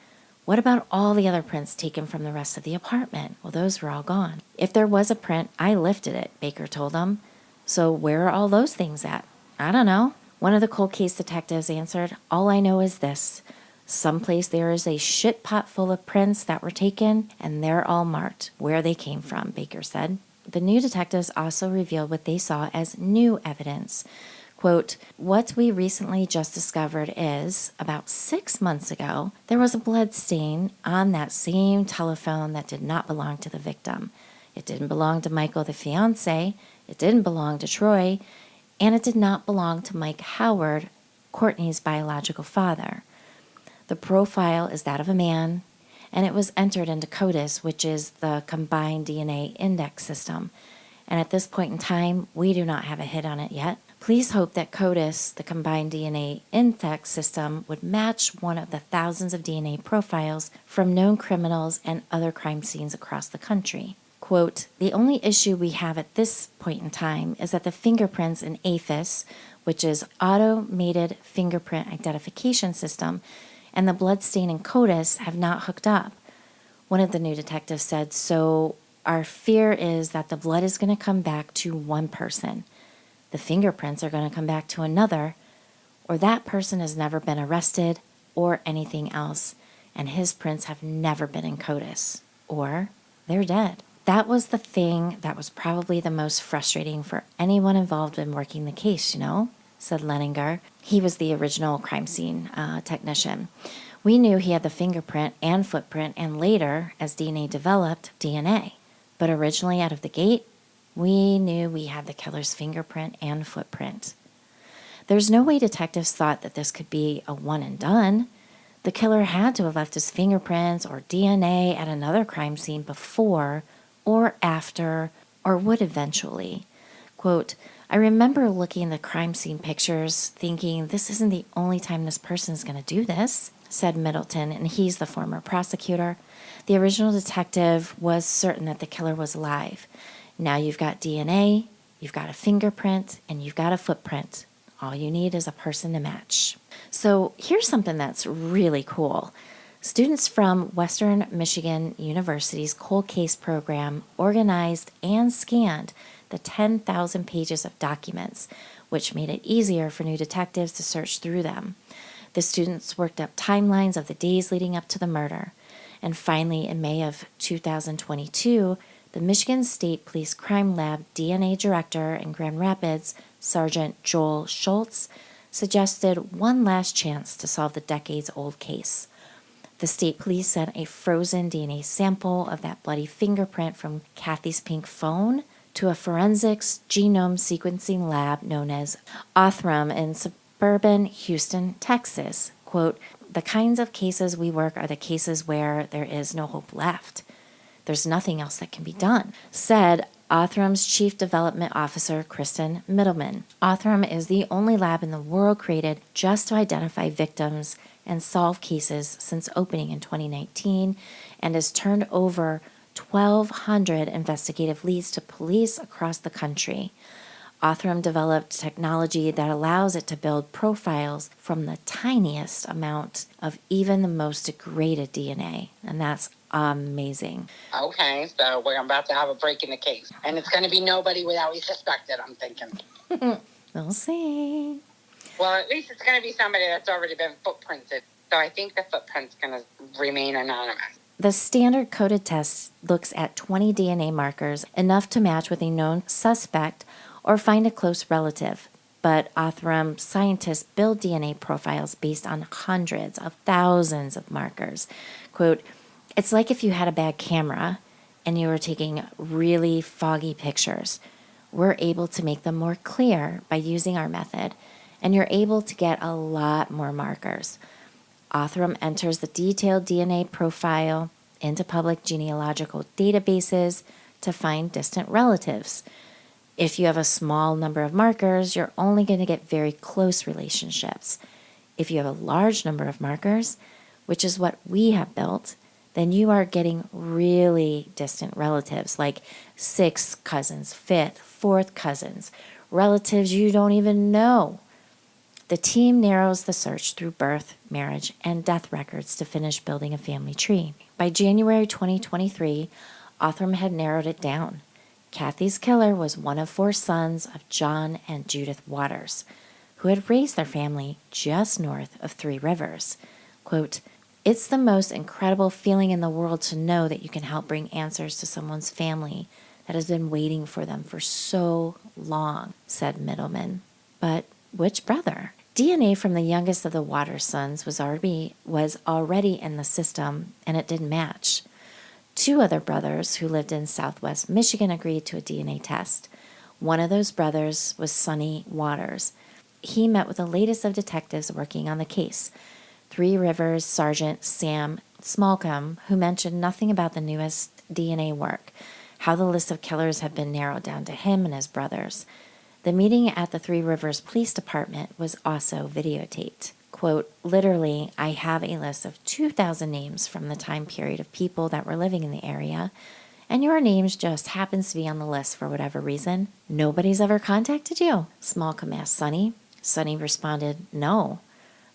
Speaker 1: what about all the other prints taken from the rest of the apartment? Well, those were all gone. If there was a print, I lifted it, Baker told them. So where are all those things at? I don't know. One of the cold case detectives answered, all I know is this. Someplace there is a shit pot full of prints that were taken, and they're all marked where they came from, Baker said. The new detectives also revealed what they saw as new evidence. Quote, what we recently just discovered is, about 6 months ago, there was a blood stain on that same telephone that did not belong to the victim. It didn't belong to Michael, the fiancé. It didn't belong to Troy. And it did not belong to Mike Howard, Courtney's biological father. The profile is that of a man, and it was entered into CODIS, which is the Combined DNA Index System. And at this point in time, we do not have a hit on it yet. Please hope that CODIS, the Combined DNA Index System, would match one of the thousands of DNA profiles from known criminals and other crime scenes across the country. Quote, the only issue we have at this point in time is that the fingerprints in AFIS, which is Automated Fingerprint Identification System, and the bloodstain in CODIS have not hooked up. One of the new detectives said, so our fear is that the blood is going to come back to one person. The fingerprints are going to come back to another, or that person has never been arrested or anything else, and his prints have never been in CODIS, or they're dead. That was the thing that was probably the most frustrating for anyone involved in working the case, said Leninger. He was the original crime scene technician. We knew he had the fingerprint and footprint, and later, as DNA developed, DNA. But originally out of the gate, we knew we had the killer's fingerprint and footprint. There's no way detectives thought that this could be a one and done. The killer had to have left his fingerprints or DNA at another crime scene before or after, or would eventually. Quote, I remember looking at the crime scene pictures thinking this isn't the only time this person is going to do this, said Middleton, and he's the former prosecutor. The original detective was certain that the killer was alive. Now you've got DNA, you've got a fingerprint, and you've got a footprint. All you need is a person to match. So here's something that's really cool. Students from Western Michigan University's cold case program organized and scanned the 10,000 pages of documents, which made it easier for new detectives to search through them. The students worked up timelines of the days leading up to the murder. And finally, in May of 2022, the Michigan State Police Crime Lab DNA Director in Grand Rapids, Sergeant Joel Schultz, suggested one last chance to solve the decades-old case. The state police sent a frozen DNA sample of that bloody fingerprint from Cathy's pink phone to a forensics genome sequencing lab known as Othram in suburban Houston, Texas. Quote, the kinds of cases we work are the cases where there is no hope left. There's nothing else that can be done, said Othram's Chief Development Officer, Kristen Middleman. Othram is the only lab in the world created just to identify victims and solve cases since opening in 2019 and has turned over 1,200 investigative leads to police across the country. Othram developed technology that allows it to build profiles from the tiniest amount of even the most degraded DNA, and that's amazing.
Speaker 2: Okay, so we're about to have a break in the case, and it's going to be nobody without we suspected, I'm thinking.
Speaker 1: We'll see.
Speaker 2: Well, at least it's going to be somebody that's already been footprinted, so I think the footprint's going to remain anonymous.
Speaker 1: The standard coded test looks at 20 DNA markers, enough to match with a known suspect or find a close relative. But Othram scientists build DNA profiles based on hundreds of thousands of markers. Quote, it's like if you had a bad camera and you are taking really foggy pictures, we're able to make them more clear by using our method, and you're able to get a lot more markers. Othram enters the detailed DNA profile into public genealogical databases to find distant relatives. If you have a small number of markers, you're only going to get very close relationships. If you have a large number of markers, which is what we have built, then you are getting really distant relatives, like 6th cousins, 5th, 4th cousins, relatives you don't even know. The team narrows the search through birth, marriage, and death records to finish building a family tree. By January 2023, Othram had narrowed it down. Cathy's killer was one of 4 sons of John and Judith Waters, who had raised their family just north of 3 Rivers. Quote, "It's the most incredible feeling in the world to know that you can help bring answers to someone's family that has been waiting for them for so long," said Middleman. But which brother? DNA from the youngest of the Waters sons was already in the system, and it didn't match. 2 other brothers who lived in southwest Michigan agreed to a DNA test. One of those brothers was Sonny Waters. He met with the latest of detectives working on the case, 3 Rivers Sergeant Sam Smallcombe, who mentioned nothing about the newest DNA work, how the list of killers had been narrowed down to him and his brothers. The meeting at the 3 Rivers Police Department was also videotaped. Quote, "Literally, I have a list of 2,000 names from the time period of people that were living in the area, and your names just happens to be on the list for whatever reason. Nobody's ever contacted you?" Smallcombe asked Sonny. Sonny responded, "No.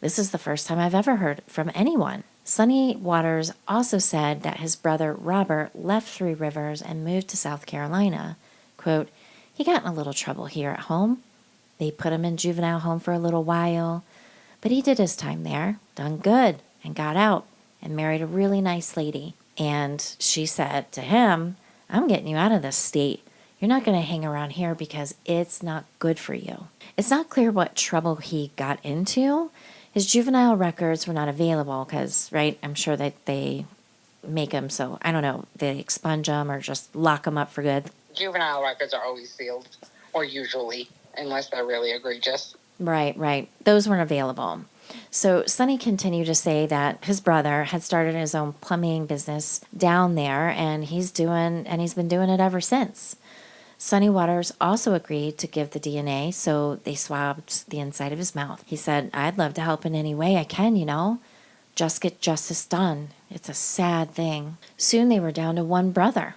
Speaker 1: This is the first time I've ever heard from anyone." Sonny Waters also said that his brother Robert left 3 Rivers and moved to South Carolina. Quote, "He got in a little trouble here at home. They put him in juvenile home for a little while, but he did his time there, done good, and got out and married a really nice lady. And she said to him, 'I'm getting you out of this state. You're not going to hang around here because it's not good for you.'" It's not clear what trouble he got into. His juvenile records were not available because, right, I'm sure that they make them so, I don't know, they expunge them or just lock them up for good.
Speaker 2: Juvenile records are always sealed, or usually, unless they're really egregious.
Speaker 1: Right. Those weren't available. So Sonny continued to say that his brother had started his own plumbing business down there, and he's been doing it ever since. Sonny Waters also agreed to give the DNA, so they swabbed the inside of his mouth. He said, "I'd love to help in any way I can, Just get justice done. It's a sad thing." Soon they were down to 1 brother,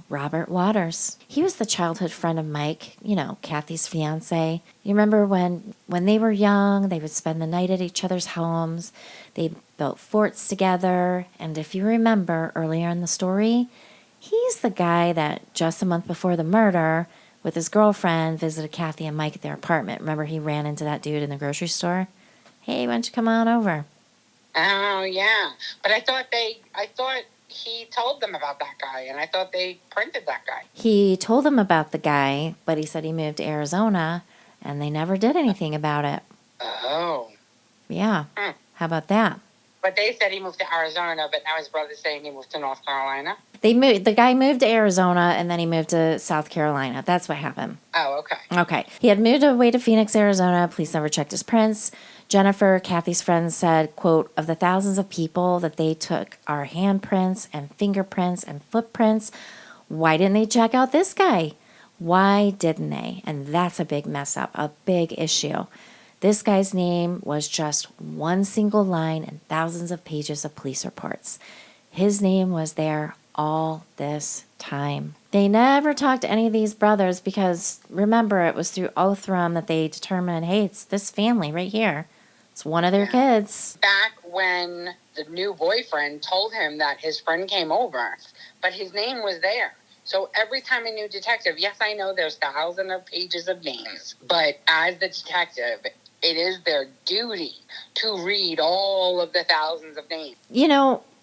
Speaker 1: Robert Waters. He was the childhood friend of Mike, Cathy's fiance. You remember when they were young, they would spend the night at each other's homes. They built forts together. And if you remember earlier in the story, he's the guy that just a month before the murder, with his girlfriend, visited Cathy and Mike at their apartment. Remember he ran into that dude in the grocery store? "Hey, why don't you come on over?"
Speaker 2: Oh, yeah. But I thought he told them about that guy, and I thought they printed that guy.
Speaker 1: He told them about the guy, but he said he moved to Arizona, and they never did anything about it.
Speaker 2: Oh.
Speaker 1: Yeah. How about that?
Speaker 2: But they said he moved to Arizona, but now his brother's saying he moved to North Carolina.
Speaker 1: The guy moved to Arizona, and then he moved to South Carolina. That's what happened.
Speaker 2: Oh, okay.
Speaker 1: Okay. He had moved away to Phoenix, Arizona. Police never checked his prints. Jennifer, Cathy's friend, said, quote, "Of the thousands of people that they took our handprints and fingerprints and footprints, why didn't they check out this guy? Why didn't they?" And that's a big mess up, a big issue. This guy's name was just one single line in thousands of pages of police reports. His name was there all this time. They never talked to any of these brothers because, remember, it was through Othram that they determined, hey, it's this family right here. It's one of their kids.
Speaker 2: Back when the new boyfriend told him that his friend came over, but his name was there. So every time a new detective, yes, I know there's thousands of pages of names, but as the detective, it is their duty to read all of the thousands of names.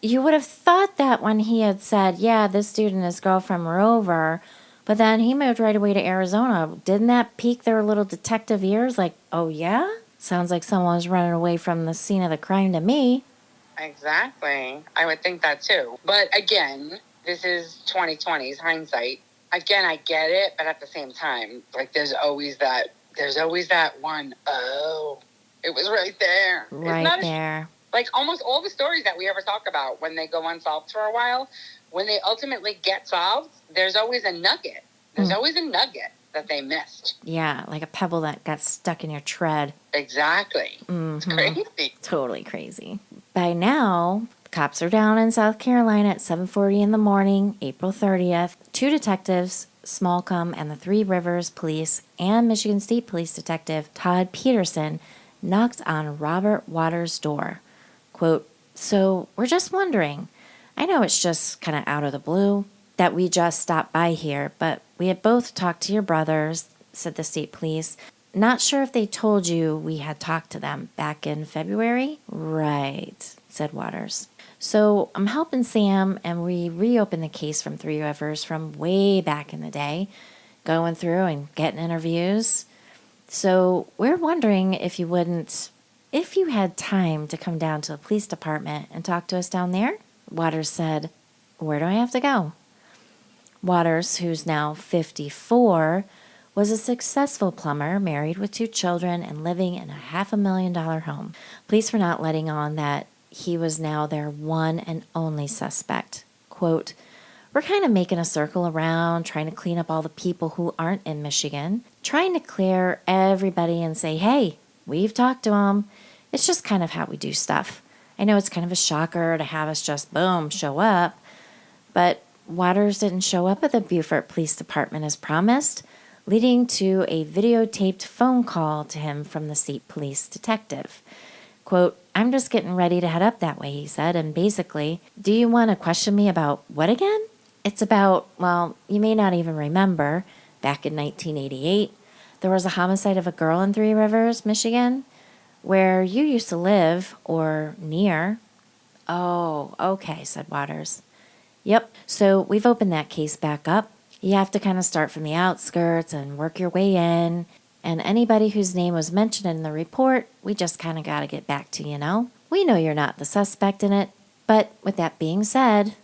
Speaker 1: You would have thought that when he had said, yeah, this dude and his girlfriend were over, but then he moved right away to Arizona. Didn't that pique their little detective ears? Like, oh, yeah? Sounds like someone was running away from the scene of the crime to me.
Speaker 2: Exactly. I would think that too. But again, this is 2020's hindsight. Again, I get it, but at the same time, like there's always that one, oh, it was right there.
Speaker 1: Right there.
Speaker 2: Like almost all the stories that we ever talk about when they go unsolved for a while, when they ultimately get solved, there's always a nugget. There's always a nugget that they missed.
Speaker 1: Yeah, like a pebble that got stuck in your tread.
Speaker 2: Exactly. It's crazy.
Speaker 1: Totally crazy. By now, cops are down in South Carolina at 7:40 in the morning, April 30th. 2 detectives, Smallcombe and the Three Rivers Police and Michigan State Police Detective Todd Peterson knocked on Robert Waters' door. Quote, "So we're just wondering. I know it's just kind of out of the blue that we just stopped by here, but we had both talked to your brothers," said the state police. "Not sure if they told you we had talked to them back in February?" "Right," said Waters. "So I'm helping Sam, and we reopened the case from Three Rivers from way back in the day, going through and getting interviews. So we're wondering if you had time to come down to the police department and talk to us down there." Waters said, "Where do I have to go?" Waters, who's now 54, was a successful plumber, married with 2 children, and living in a $500,000 home. Police were not letting on that he was now their one and only suspect. Quote, "We're kind of making a circle around, trying to clean up all the people who aren't in Michigan, trying to clear everybody and say, hey, we've talked to them. It's just kind of how we do stuff. I know it's kind of a shocker to have us just, boom, show up, but Waters didn't show up at the Beaufort Police Department as promised, leading to a videotaped phone call to him from the state police detective. Quote, "I'm just getting ready to head up that way," he said, "and basically, do you want to question me about what again? It's about, well, you may not even remember, back in 1988, there was a homicide of a girl in Three Rivers, Michigan, where you used to live, or near." "Oh, okay," said Waters. "Yep, so we've opened that case back up. You have to kind of start from the outskirts and work your way in. And anybody whose name was mentioned in the report, we just kind of got to get back to, you know. We know you're not the suspect in it. But with that being said,"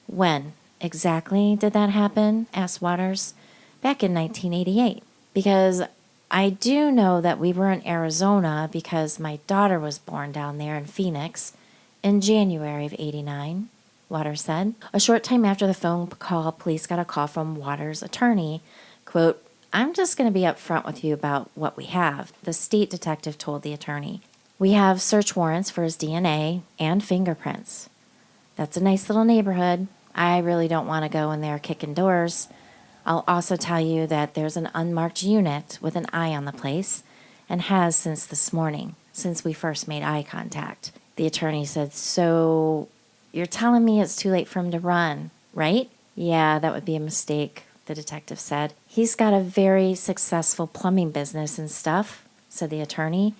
Speaker 1: "When exactly did that happen?" asked Waters. "Back in 1988. Because I do know that we were in Arizona because my daughter was born down there in Phoenix in January of 89. Waters said. A short time after the phone call, police got a call from Waters' attorney. Quote, "I'm just going to be upfront with you about what we have," the state detective told the attorney. "We have search warrants for his DNA and fingerprints. That's a nice little neighborhood. I really don't want to go in there kicking doors. I'll also tell you that there's an unmarked unit with an eye on the place, and has since this morning, since we first made eye contact." The attorney said, "So you're telling me it's too late for him to run, right?" "Yeah, that would be a mistake," the detective said. "He's got a very successful plumbing business and stuff," said the attorney.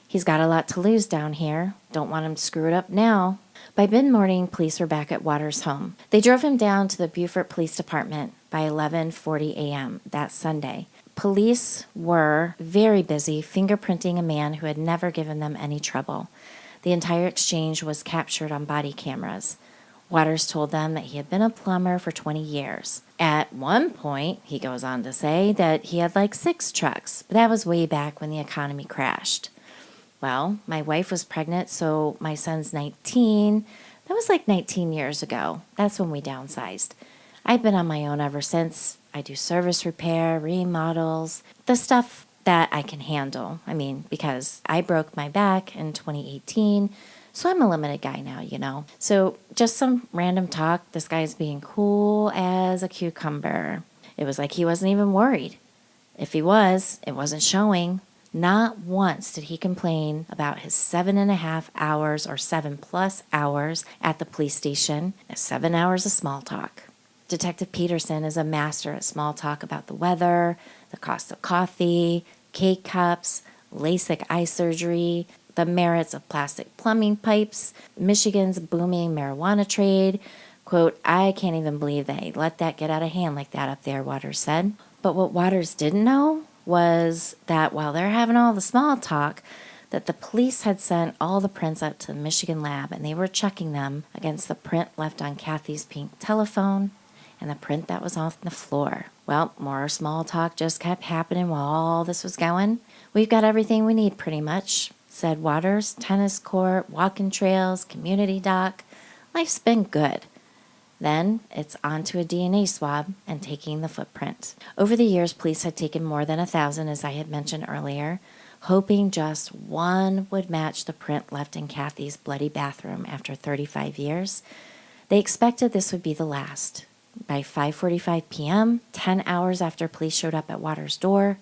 Speaker 1: "He's got a lot to lose down here. Don't want him to screw it up now." By mid-morning, police were back at Waters' home. They drove him down to the Beaufort Police Department by 11:40 a.m. that Sunday. Police were very busy fingerprinting a man who had never given them any trouble. The entire exchange was captured on body cameras. Waters told them that he had been a plumber for 20 years. At one point, he goes on to say that he had like 6 trucks, but that was way back when the economy crashed. "Well, my wife was pregnant, so my son's 19. That was like 19 years ago. That's when we downsized. I've been on my own ever since. I do service repair, remodels, the stuff that I can handle. I mean, because I broke my back in 2018, so I'm a limited guy now, you know." So just some random talk. This guy's being cool as a cucumber. It was like he wasn't even worried. If he was, it wasn't showing. Not once did he complain about his 7.5 hours or 7+ hours at the police station. 7 hours of small talk. Detective Peterson is a master at small talk about the weather, the cost of coffee, cake cups, LASIK eye surgery, the merits of plastic plumbing pipes, Michigan's booming marijuana trade. Quote, "I can't even believe they let that get out of hand like that up there," Waters said. But what Waters didn't know was that while they're having all the small talk, that the police had sent all the prints out to the Michigan lab and they were checking them against the print left on Cathy's pink telephone and the print that was on the floor. Well, more small talk just kept happening while all this was going. We've got everything we need pretty much, said Waters. Tennis court, walking trails, community dock. Life's been good. Then it's on to a DNA swab and taking the footprint. Over the years, police had taken more than 1,000, as I had mentioned earlier, hoping just one would match the print left in Cathy's bloody bathroom after 35 years. They expected this would be the last. By 5:45 p.m., 10 hours after police showed up at Waters' door,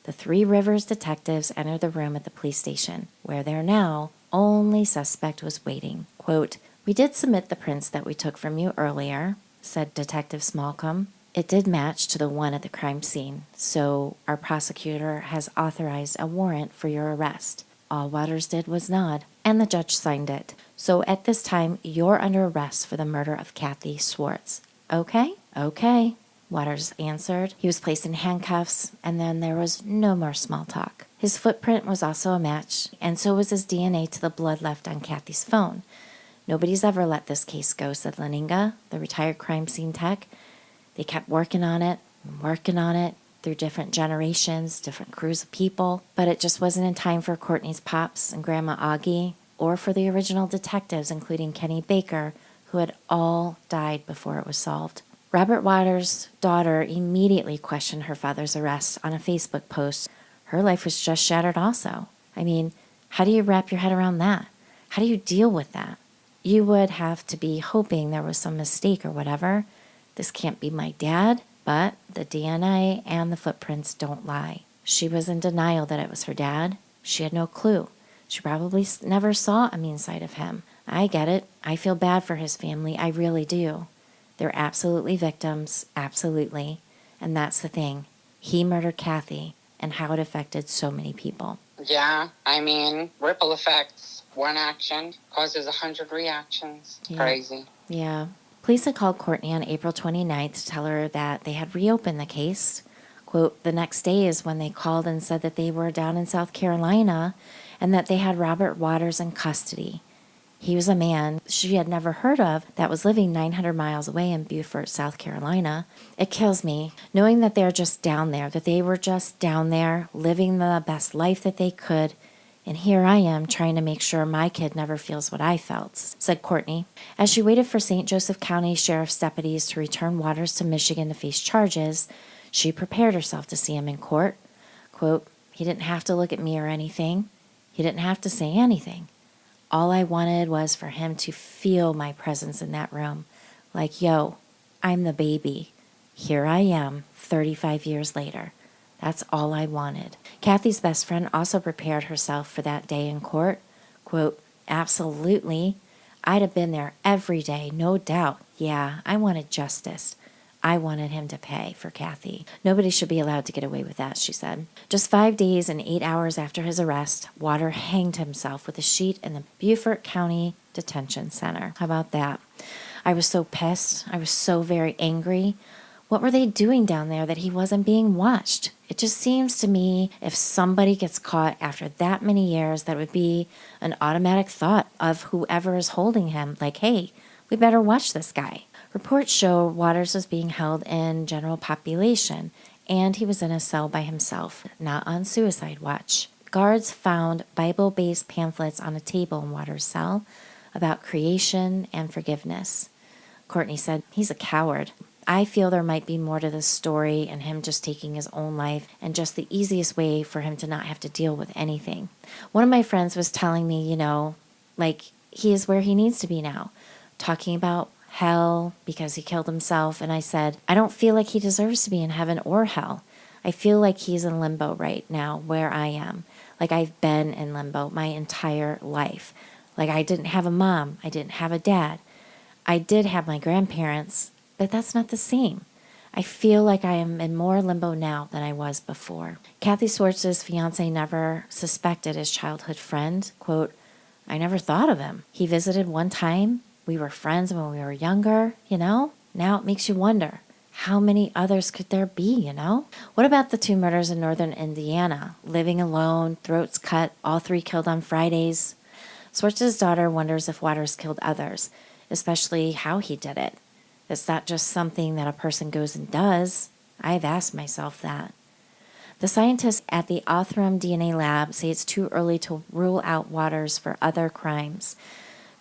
Speaker 1: the Three Rivers detectives entered the room at the police station, where their now only suspect was waiting. Quote, "We did submit the prints that we took from you earlier," said Detective Smallcombe. "It did match to the one at the crime scene, so our prosecutor has authorized a warrant for your arrest." All Waters did was nod, and the judge signed it. "So at this time, you're under arrest for the murder of Cathy Swartz." "Okay, okay," Waters answered. He was placed in handcuffs, and then there was no more small talk. His footprint was also a match, and so was his DNA to the blood left on Cathy's phone. "Nobody's ever let this case go," said Leninga, the retired crime scene tech. "They kept working on it through different generations, different crews of people, but it just wasn't in time for Courtney's pops and Grandma Augie, or for the original detectives, including Kenny Baker, who had all died before it was solved." Robert Waters' daughter immediately questioned her father's arrest on a Facebook post. Her life was just shattered also. I mean, how do you wrap your head around that? How do you deal with that? You would have to be hoping there was some mistake or whatever. This can't be my dad, but the DNA and the footprints don't lie. She was in denial that it was her dad. She had no clue. She probably never saw a mean side of him. I get it. I feel bad for his family. I really do. They're absolutely victims, absolutely. And that's the thing. He murdered Cathy, and how it affected so many people.
Speaker 2: Yeah, I mean, ripple effects. One action causes 100 reactions.
Speaker 1: Yeah.
Speaker 2: Crazy.
Speaker 1: Yeah. Police had called Courtney on April 29th to tell her that they had reopened the case. Quote, "The next day is when they called and said that they were down in South Carolina and that they had Robert Waters in custody. He was a man she had never heard of that was living 900 miles away in Beaufort, South Carolina. It kills me knowing that they're just down there, that they were just down there living the best life that they could. And here I am trying to make sure my kid never feels what I felt," said Courtney. As she waited for St. Joseph County Sheriff's deputies to return Waters to Michigan to face charges, she prepared herself to see him in court. Quote, "He didn't have to look at me or anything. He didn't have to say anything. All I wanted was for him to feel my presence in that room. Like, yo, I'm the baby. Here I am, 35 years later. That's all I wanted." Cathy's best friend also prepared herself for that day in court. Quote, "Absolutely. I'd have been there every day, no doubt. Yeah, I wanted justice. I wanted him to pay for Cathy. Nobody should be allowed to get away with that," she said. Just 5 days and 8 hours after his arrest, Water hanged himself with a sheet in the Beaufort County Detention Center. How about that? "I was so pissed. I was so very angry. What were they doing down there that he wasn't being watched? It just seems to me if somebody gets caught after that many years, that would be an automatic thought of whoever is holding him, like, hey, we better watch this guy." Reports show Waters was being held in general population, and he was in a cell by himself, not on suicide watch. Guards found Bible-based pamphlets on a table in Waters' cell about creation and forgiveness. Courtney said, "He's a coward. I feel there might be more to this story and him just taking his own life and just the easiest way for him to not have to deal with anything." One of my friends was telling me, like he is where he needs to be now, talking about hell because he killed himself. And I said, I don't feel like he deserves to be in heaven or hell. I feel like he's in limbo right now where I am. Like I've been in limbo my entire life. Like I didn't have a mom. I didn't have a dad. I did have my grandparents, but that's not the same. I feel like I am in more limbo now than I was before. Cathy Swartz's fiance never suspected his childhood friend. Quote, "I never thought of him. He visited one time. We were friends when we were younger, Now it makes you wonder, How many others could there be, you know? What about the 2 murders in northern Indiana? Living alone, throats cut, all 3 killed on Fridays. Swartz's daughter wonders if Waters killed others, especially how he did it. It's not just something that a person goes and does. I've asked myself that. The scientists at the Othram DNA lab say it's too early to rule out Waters for other crimes.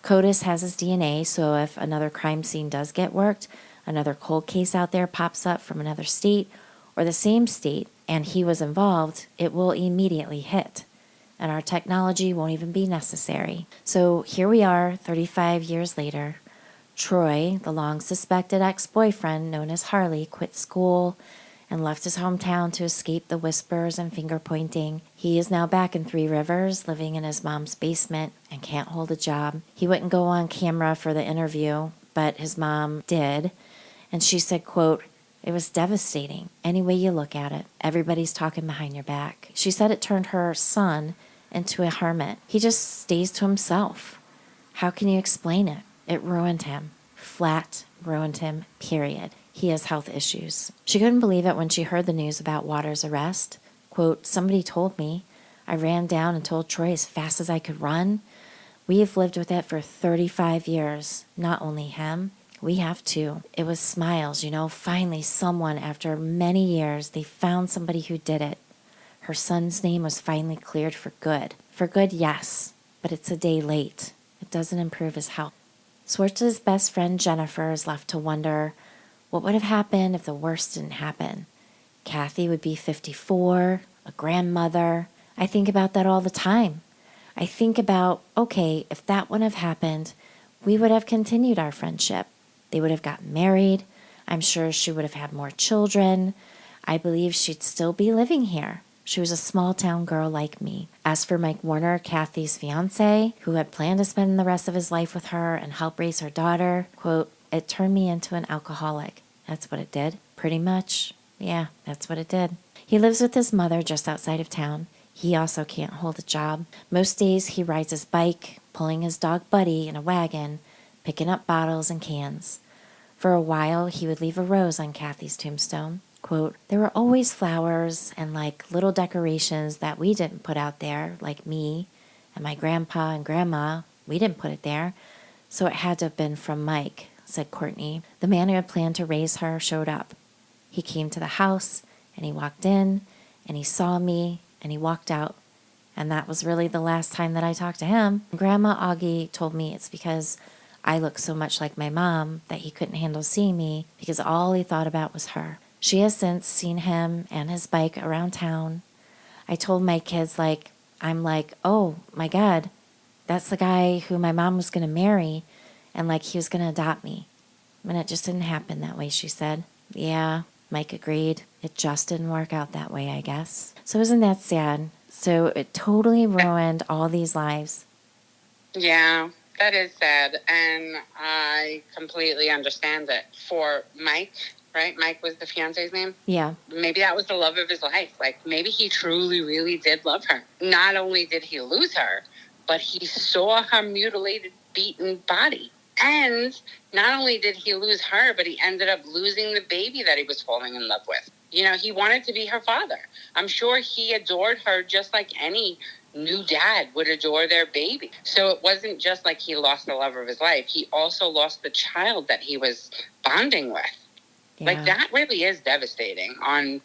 Speaker 1: CODIS has his DNA, so if another crime scene does get worked, another cold case out there pops up from another state or the same state, and he was involved, it will immediately hit. And our technology won't even be necessary. So here we are, 35 years later. Troy, the long-suspected ex-boyfriend known as Harley, quit school and left his hometown to escape the whispers and finger-pointing. He is now back in Three Rivers, living in his mom's basement, and can't hold a job. He wouldn't go on camera for the interview, but his mom did, and she said, quote, "It was devastating. Any way you look at it, everybody's talking behind your back." She said it turned her son into a hermit. He just stays to himself. How can you explain it? It ruined him. Flat ruined him, period. He has health issues. She couldn't believe it when she heard the news about Waters' arrest. Quote, "Somebody told me. I ran down and told Troy as fast as I could run. We have lived with it for 35 years. Not only him, we have too." It was smiles, you know. Finally, someone, after many years, they found somebody who did it. Her son's name was finally cleared for good. For good, yes, but it's a day late. It doesn't improve his health. Swartz's best friend Jennifer is left to wonder, what would have happened if the worst didn't happen? Cathy would be 54, a grandmother. I think about that all the time. I think about, okay, if that wouldn't have happened, we would have continued our friendship. They would have gotten married. I'm sure she would have had more children. I believe she'd still be living here. She was a small-town girl like me. As for Mike Warner, Cathy's fiancé, who had planned to spend the rest of his life with her and help raise her daughter, quote, "It turned me into an alcoholic." That's what it did. Pretty much. Yeah, that's what it did. He lives with his mother just outside of town. He also can't hold a job. Most days he rides his bike, pulling his dog Buddy in a wagon, picking up bottles and cans. For a while, he would leave a rose on Cathy's tombstone. Quote, "There were always flowers and like little decorations that we didn't put out there, like me and my grandpa and grandma. We didn't put it there. So it had to have been from Mike," said Courtney. The man who had planned to raise her showed up. He came to the house and he walked in and he saw me and he walked out. And that was really the last time that I talked to him. Grandma Augie told me it's because I looked so much like my mom that he couldn't handle seeing me because all he thought about was her. She has since seen him and his bike around town. I told my kids, I'm like, oh my God, that's the guy who my mom was going to marry, and he was going to adopt me. And it just didn't happen that way, she said. Yeah, Mike agreed. It just didn't work out that way, I guess. So isn't that sad? So it totally ruined all these lives.
Speaker 2: Yeah, that is sad. And I completely understand it. For Mike, right? Mike was the fiance's name?
Speaker 1: Yeah.
Speaker 2: Maybe that was the love of his life. Maybe he truly, really did love her. Not only did he lose her, but he saw her mutilated, beaten body. And not only did he lose her, but he ended up losing the baby that he was falling in love with. You know, he wanted to be her father. I'm sure he adored her just like any new dad would adore their baby. So it wasn't just like he lost the love of his life. He also lost the child that he was bonding with.
Speaker 1: Yeah.
Speaker 2: That really is devastating on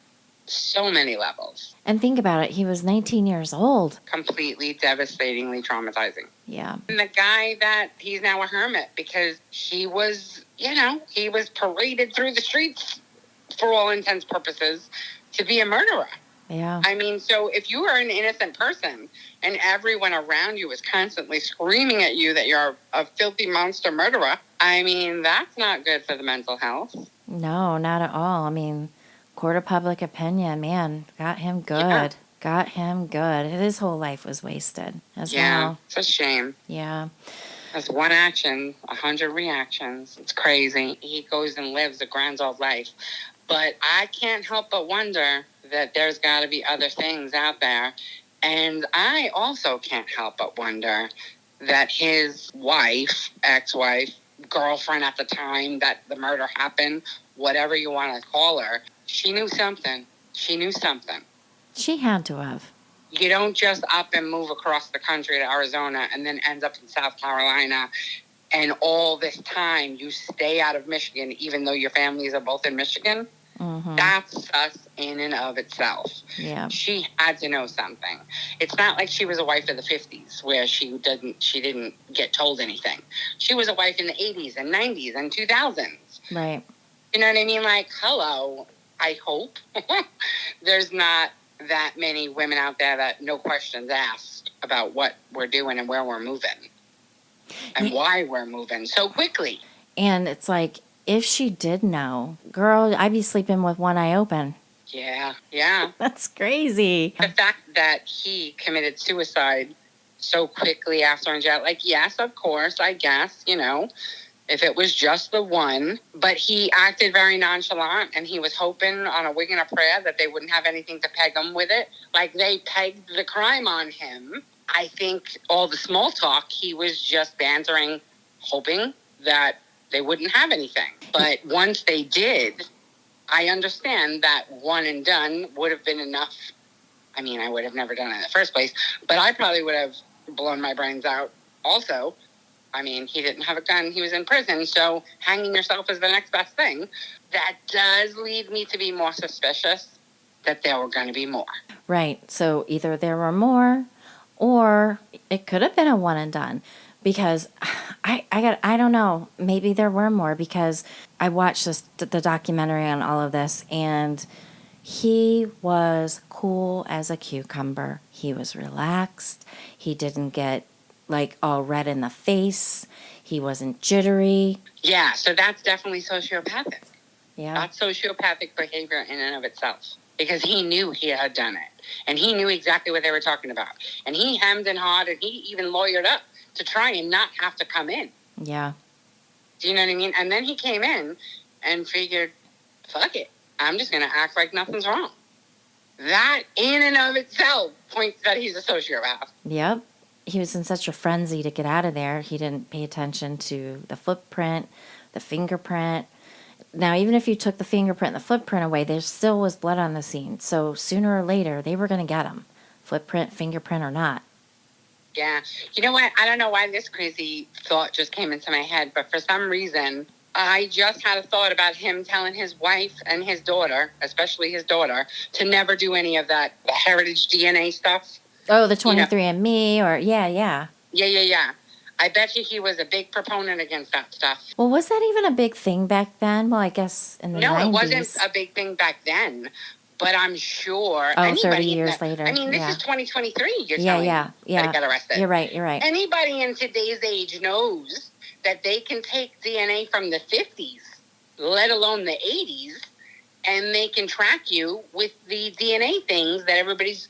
Speaker 2: so many levels.
Speaker 1: And think about it. He was 19 years old.
Speaker 2: Completely devastatingly traumatizing.
Speaker 1: Yeah.
Speaker 2: And the guy that he's now a hermit because he was, he was paraded through the streets for all intents purposes to be a murderer.
Speaker 1: Yeah.
Speaker 2: I mean, so if you are an innocent person and everyone around you is constantly screaming at you that you're a filthy monster murderer, I mean, that's not good for the mental health.
Speaker 1: No, not at all. I mean, court of public opinion, man, got him good. Yeah. Got him good. His whole life was wasted as well.
Speaker 2: Yeah, it's a shame.
Speaker 1: Yeah.
Speaker 2: That's one action, 100 reactions. It's crazy. He goes and lives a grand old life. But I can't help but wonder that there's got to be other things out there. And I also can't help but wonder that his wife, ex-wife, girlfriend at the time that the murder happened, whatever you want to call her, she knew something. She knew something.
Speaker 1: She had to have.
Speaker 2: You don't just up and move across the country to Arizona and then end up in South Carolina, and all this time you stay out of Michigan, even though your families are both in Michigan. Mm-hmm. That's sus in and of itself.
Speaker 1: Yeah.
Speaker 2: She had to know something. It's not like she was a wife of the 50s where she didn't get told anything. She was a wife in the 80s and 90s and 2000s.
Speaker 1: Right.
Speaker 2: You know what I mean? Like, hello, I hope there's not that many women out there that no questions asked about what we're doing and where we're moving and why we're moving so quickly.
Speaker 1: And it's like, if she did know, girl, I'd be sleeping with one eye open.
Speaker 2: Yeah, yeah.
Speaker 1: That's crazy.
Speaker 2: The fact that he committed suicide so quickly after in jail, like, yes, of course, I guess, you know, if it was just the one, but he acted very nonchalant and he was hoping on a wig and a prayer that they wouldn't have anything to peg him with it. Like, they pegged the crime on him. I think all the small talk, he was just bantering, hoping that they wouldn't have anything. But once they did, I understand that one and done would have been enough. I mean, I would have never done it in the first place, but I probably would have blown my brains out also. I mean, he didn't have a gun. He was in prison, so hanging yourself is the next best thing. That does lead me to be more suspicious that there were going to be more.
Speaker 1: Right. So either there were more or it could have been a one and done. Because I don't know, maybe there were more, because I watched the documentary on all of this, and he was cool as a cucumber. He was relaxed. He didn't get like all red in the face. He wasn't jittery.
Speaker 2: Yeah, so that's definitely sociopathic.
Speaker 1: Yeah.
Speaker 2: That's sociopathic behavior in and of itself, because he knew he had done it, and he knew exactly what they were talking about, and he hemmed and hawed, and he even lawyered up to try and not have to come in.
Speaker 1: Yeah.
Speaker 2: Do you know what I mean? And then he came in and figured, fuck it, I'm just going to act like nothing's wrong. That in and of itself points that he's a sociopath.
Speaker 1: Yep. He was in such a frenzy to get out of there. He didn't pay attention to the footprint, the fingerprint. Now, even if you took the fingerprint and the footprint away, there still was blood on the scene. So sooner or later, they were going to get him. Footprint, fingerprint, or not.
Speaker 2: Yeah. You know what? I don't know why this crazy thought just came into my head, but for some reason, I just had a thought about him telling his wife and his daughter, especially his daughter, to never do any of that heritage DNA stuff.
Speaker 1: Oh, the 23andMe, or yeah.
Speaker 2: Yeah. I bet you he was a big proponent against that stuff.
Speaker 1: Well, was that even a big thing back then? Well, I guess in the 90s.
Speaker 2: No, it wasn't a big thing back then. But I'm sure.
Speaker 1: Oh, 30 years later.
Speaker 2: I mean, this is 2023. You're
Speaker 1: telling me that
Speaker 2: he got arrested.
Speaker 1: You're right.
Speaker 2: Anybody in today's age knows that they can take DNA from the 50s, let alone the 80s, and they can track you with the DNA things that everybody's,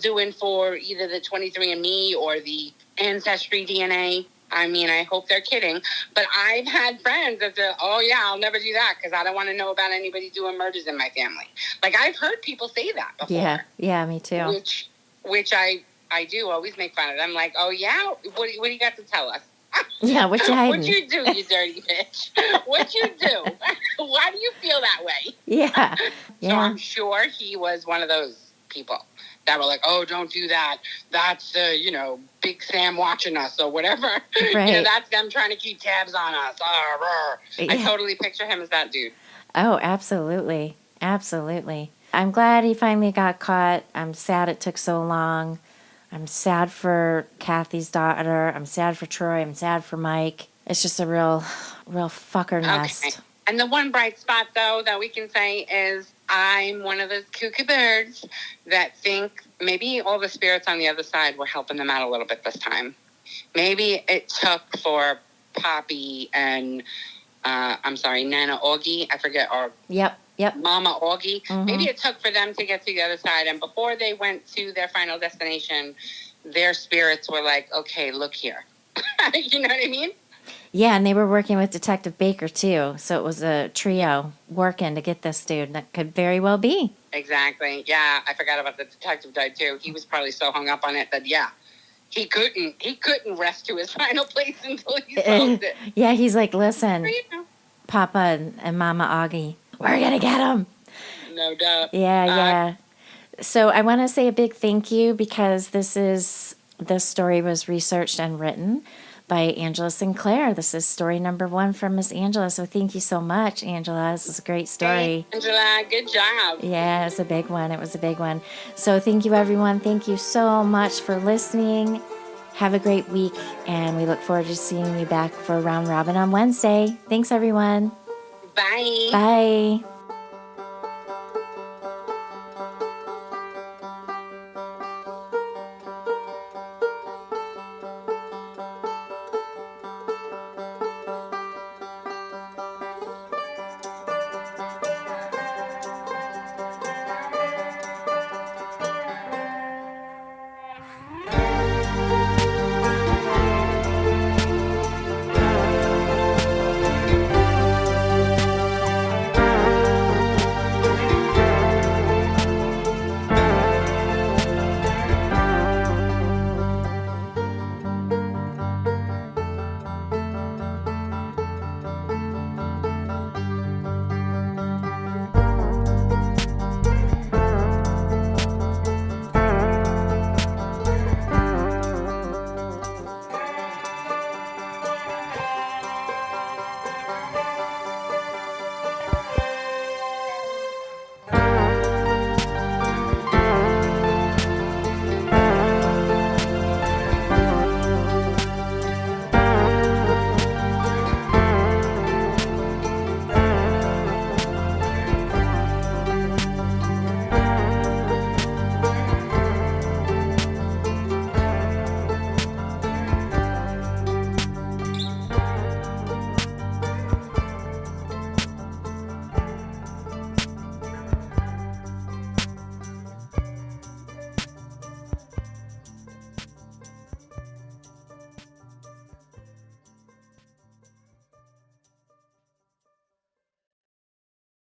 Speaker 2: doing for either the 23andMe or the Ancestry DNA. I mean, I hope they're kidding, but I've had friends that say, oh, yeah, I'll never do that because I don't want to know about anybody doing murders in my family. Like, I've heard people say that before.
Speaker 1: Yeah, me too.
Speaker 2: Which I do always make fun of them. Like, oh, yeah? What do you got to tell us?
Speaker 1: Yeah, what you hiding?
Speaker 2: What you do, you dirty bitch? What you do? Why do you feel that way?
Speaker 1: Yeah.
Speaker 2: So I'm sure he was one of those people that were like, oh, don't do that. That's, Big Sam watching us or whatever.
Speaker 1: Right.
Speaker 2: That's them trying to keep tabs on us. Yeah. I totally picture him as that dude.
Speaker 1: Oh, absolutely. Absolutely. I'm glad he finally got caught. I'm sad it took so long. I'm sad for Cathy's daughter. I'm sad for Troy. I'm sad for Mike. It's just a real fucker nest.
Speaker 2: Okay. And the one bright spot, though, that we can say is I'm one of those cuckoo birds that think maybe all the spirits on the other side were helping them out a little bit this time. Maybe it took for Poppy and, Nana Augie, I forget, or
Speaker 1: Yep.
Speaker 2: Mama Augie. Mm-hmm. Maybe it took for them to get to the other side, and before they went to their final destination, their spirits were like, okay, look here. You know what I mean?
Speaker 1: Yeah, and they were working with Detective Baker, too. So it was a trio working to get this dude. That could very well be.
Speaker 2: Exactly. Yeah, I forgot about the detective died, too. He was probably so hung up on it that, he couldn't rest to his final place until he solved it.
Speaker 1: Yeah, he's like, listen,
Speaker 2: You know.
Speaker 1: Papa and Mama Augie, we're going to get him.
Speaker 2: No doubt.
Speaker 1: Yeah. So I want to say a big thank you because this story was researched and written by Angela Sinclair. This is story number 1 from Miss Angela. So thank you so much, Angela. This is a great story.
Speaker 2: Hey, Angela, good job.
Speaker 1: Yeah, it was a big one. It was a big one. So thank you, everyone. Thank you so much for listening. Have a great week, and we look forward to seeing you back for Round Robin on Wednesday. Thanks, everyone.
Speaker 2: Bye.
Speaker 1: Bye.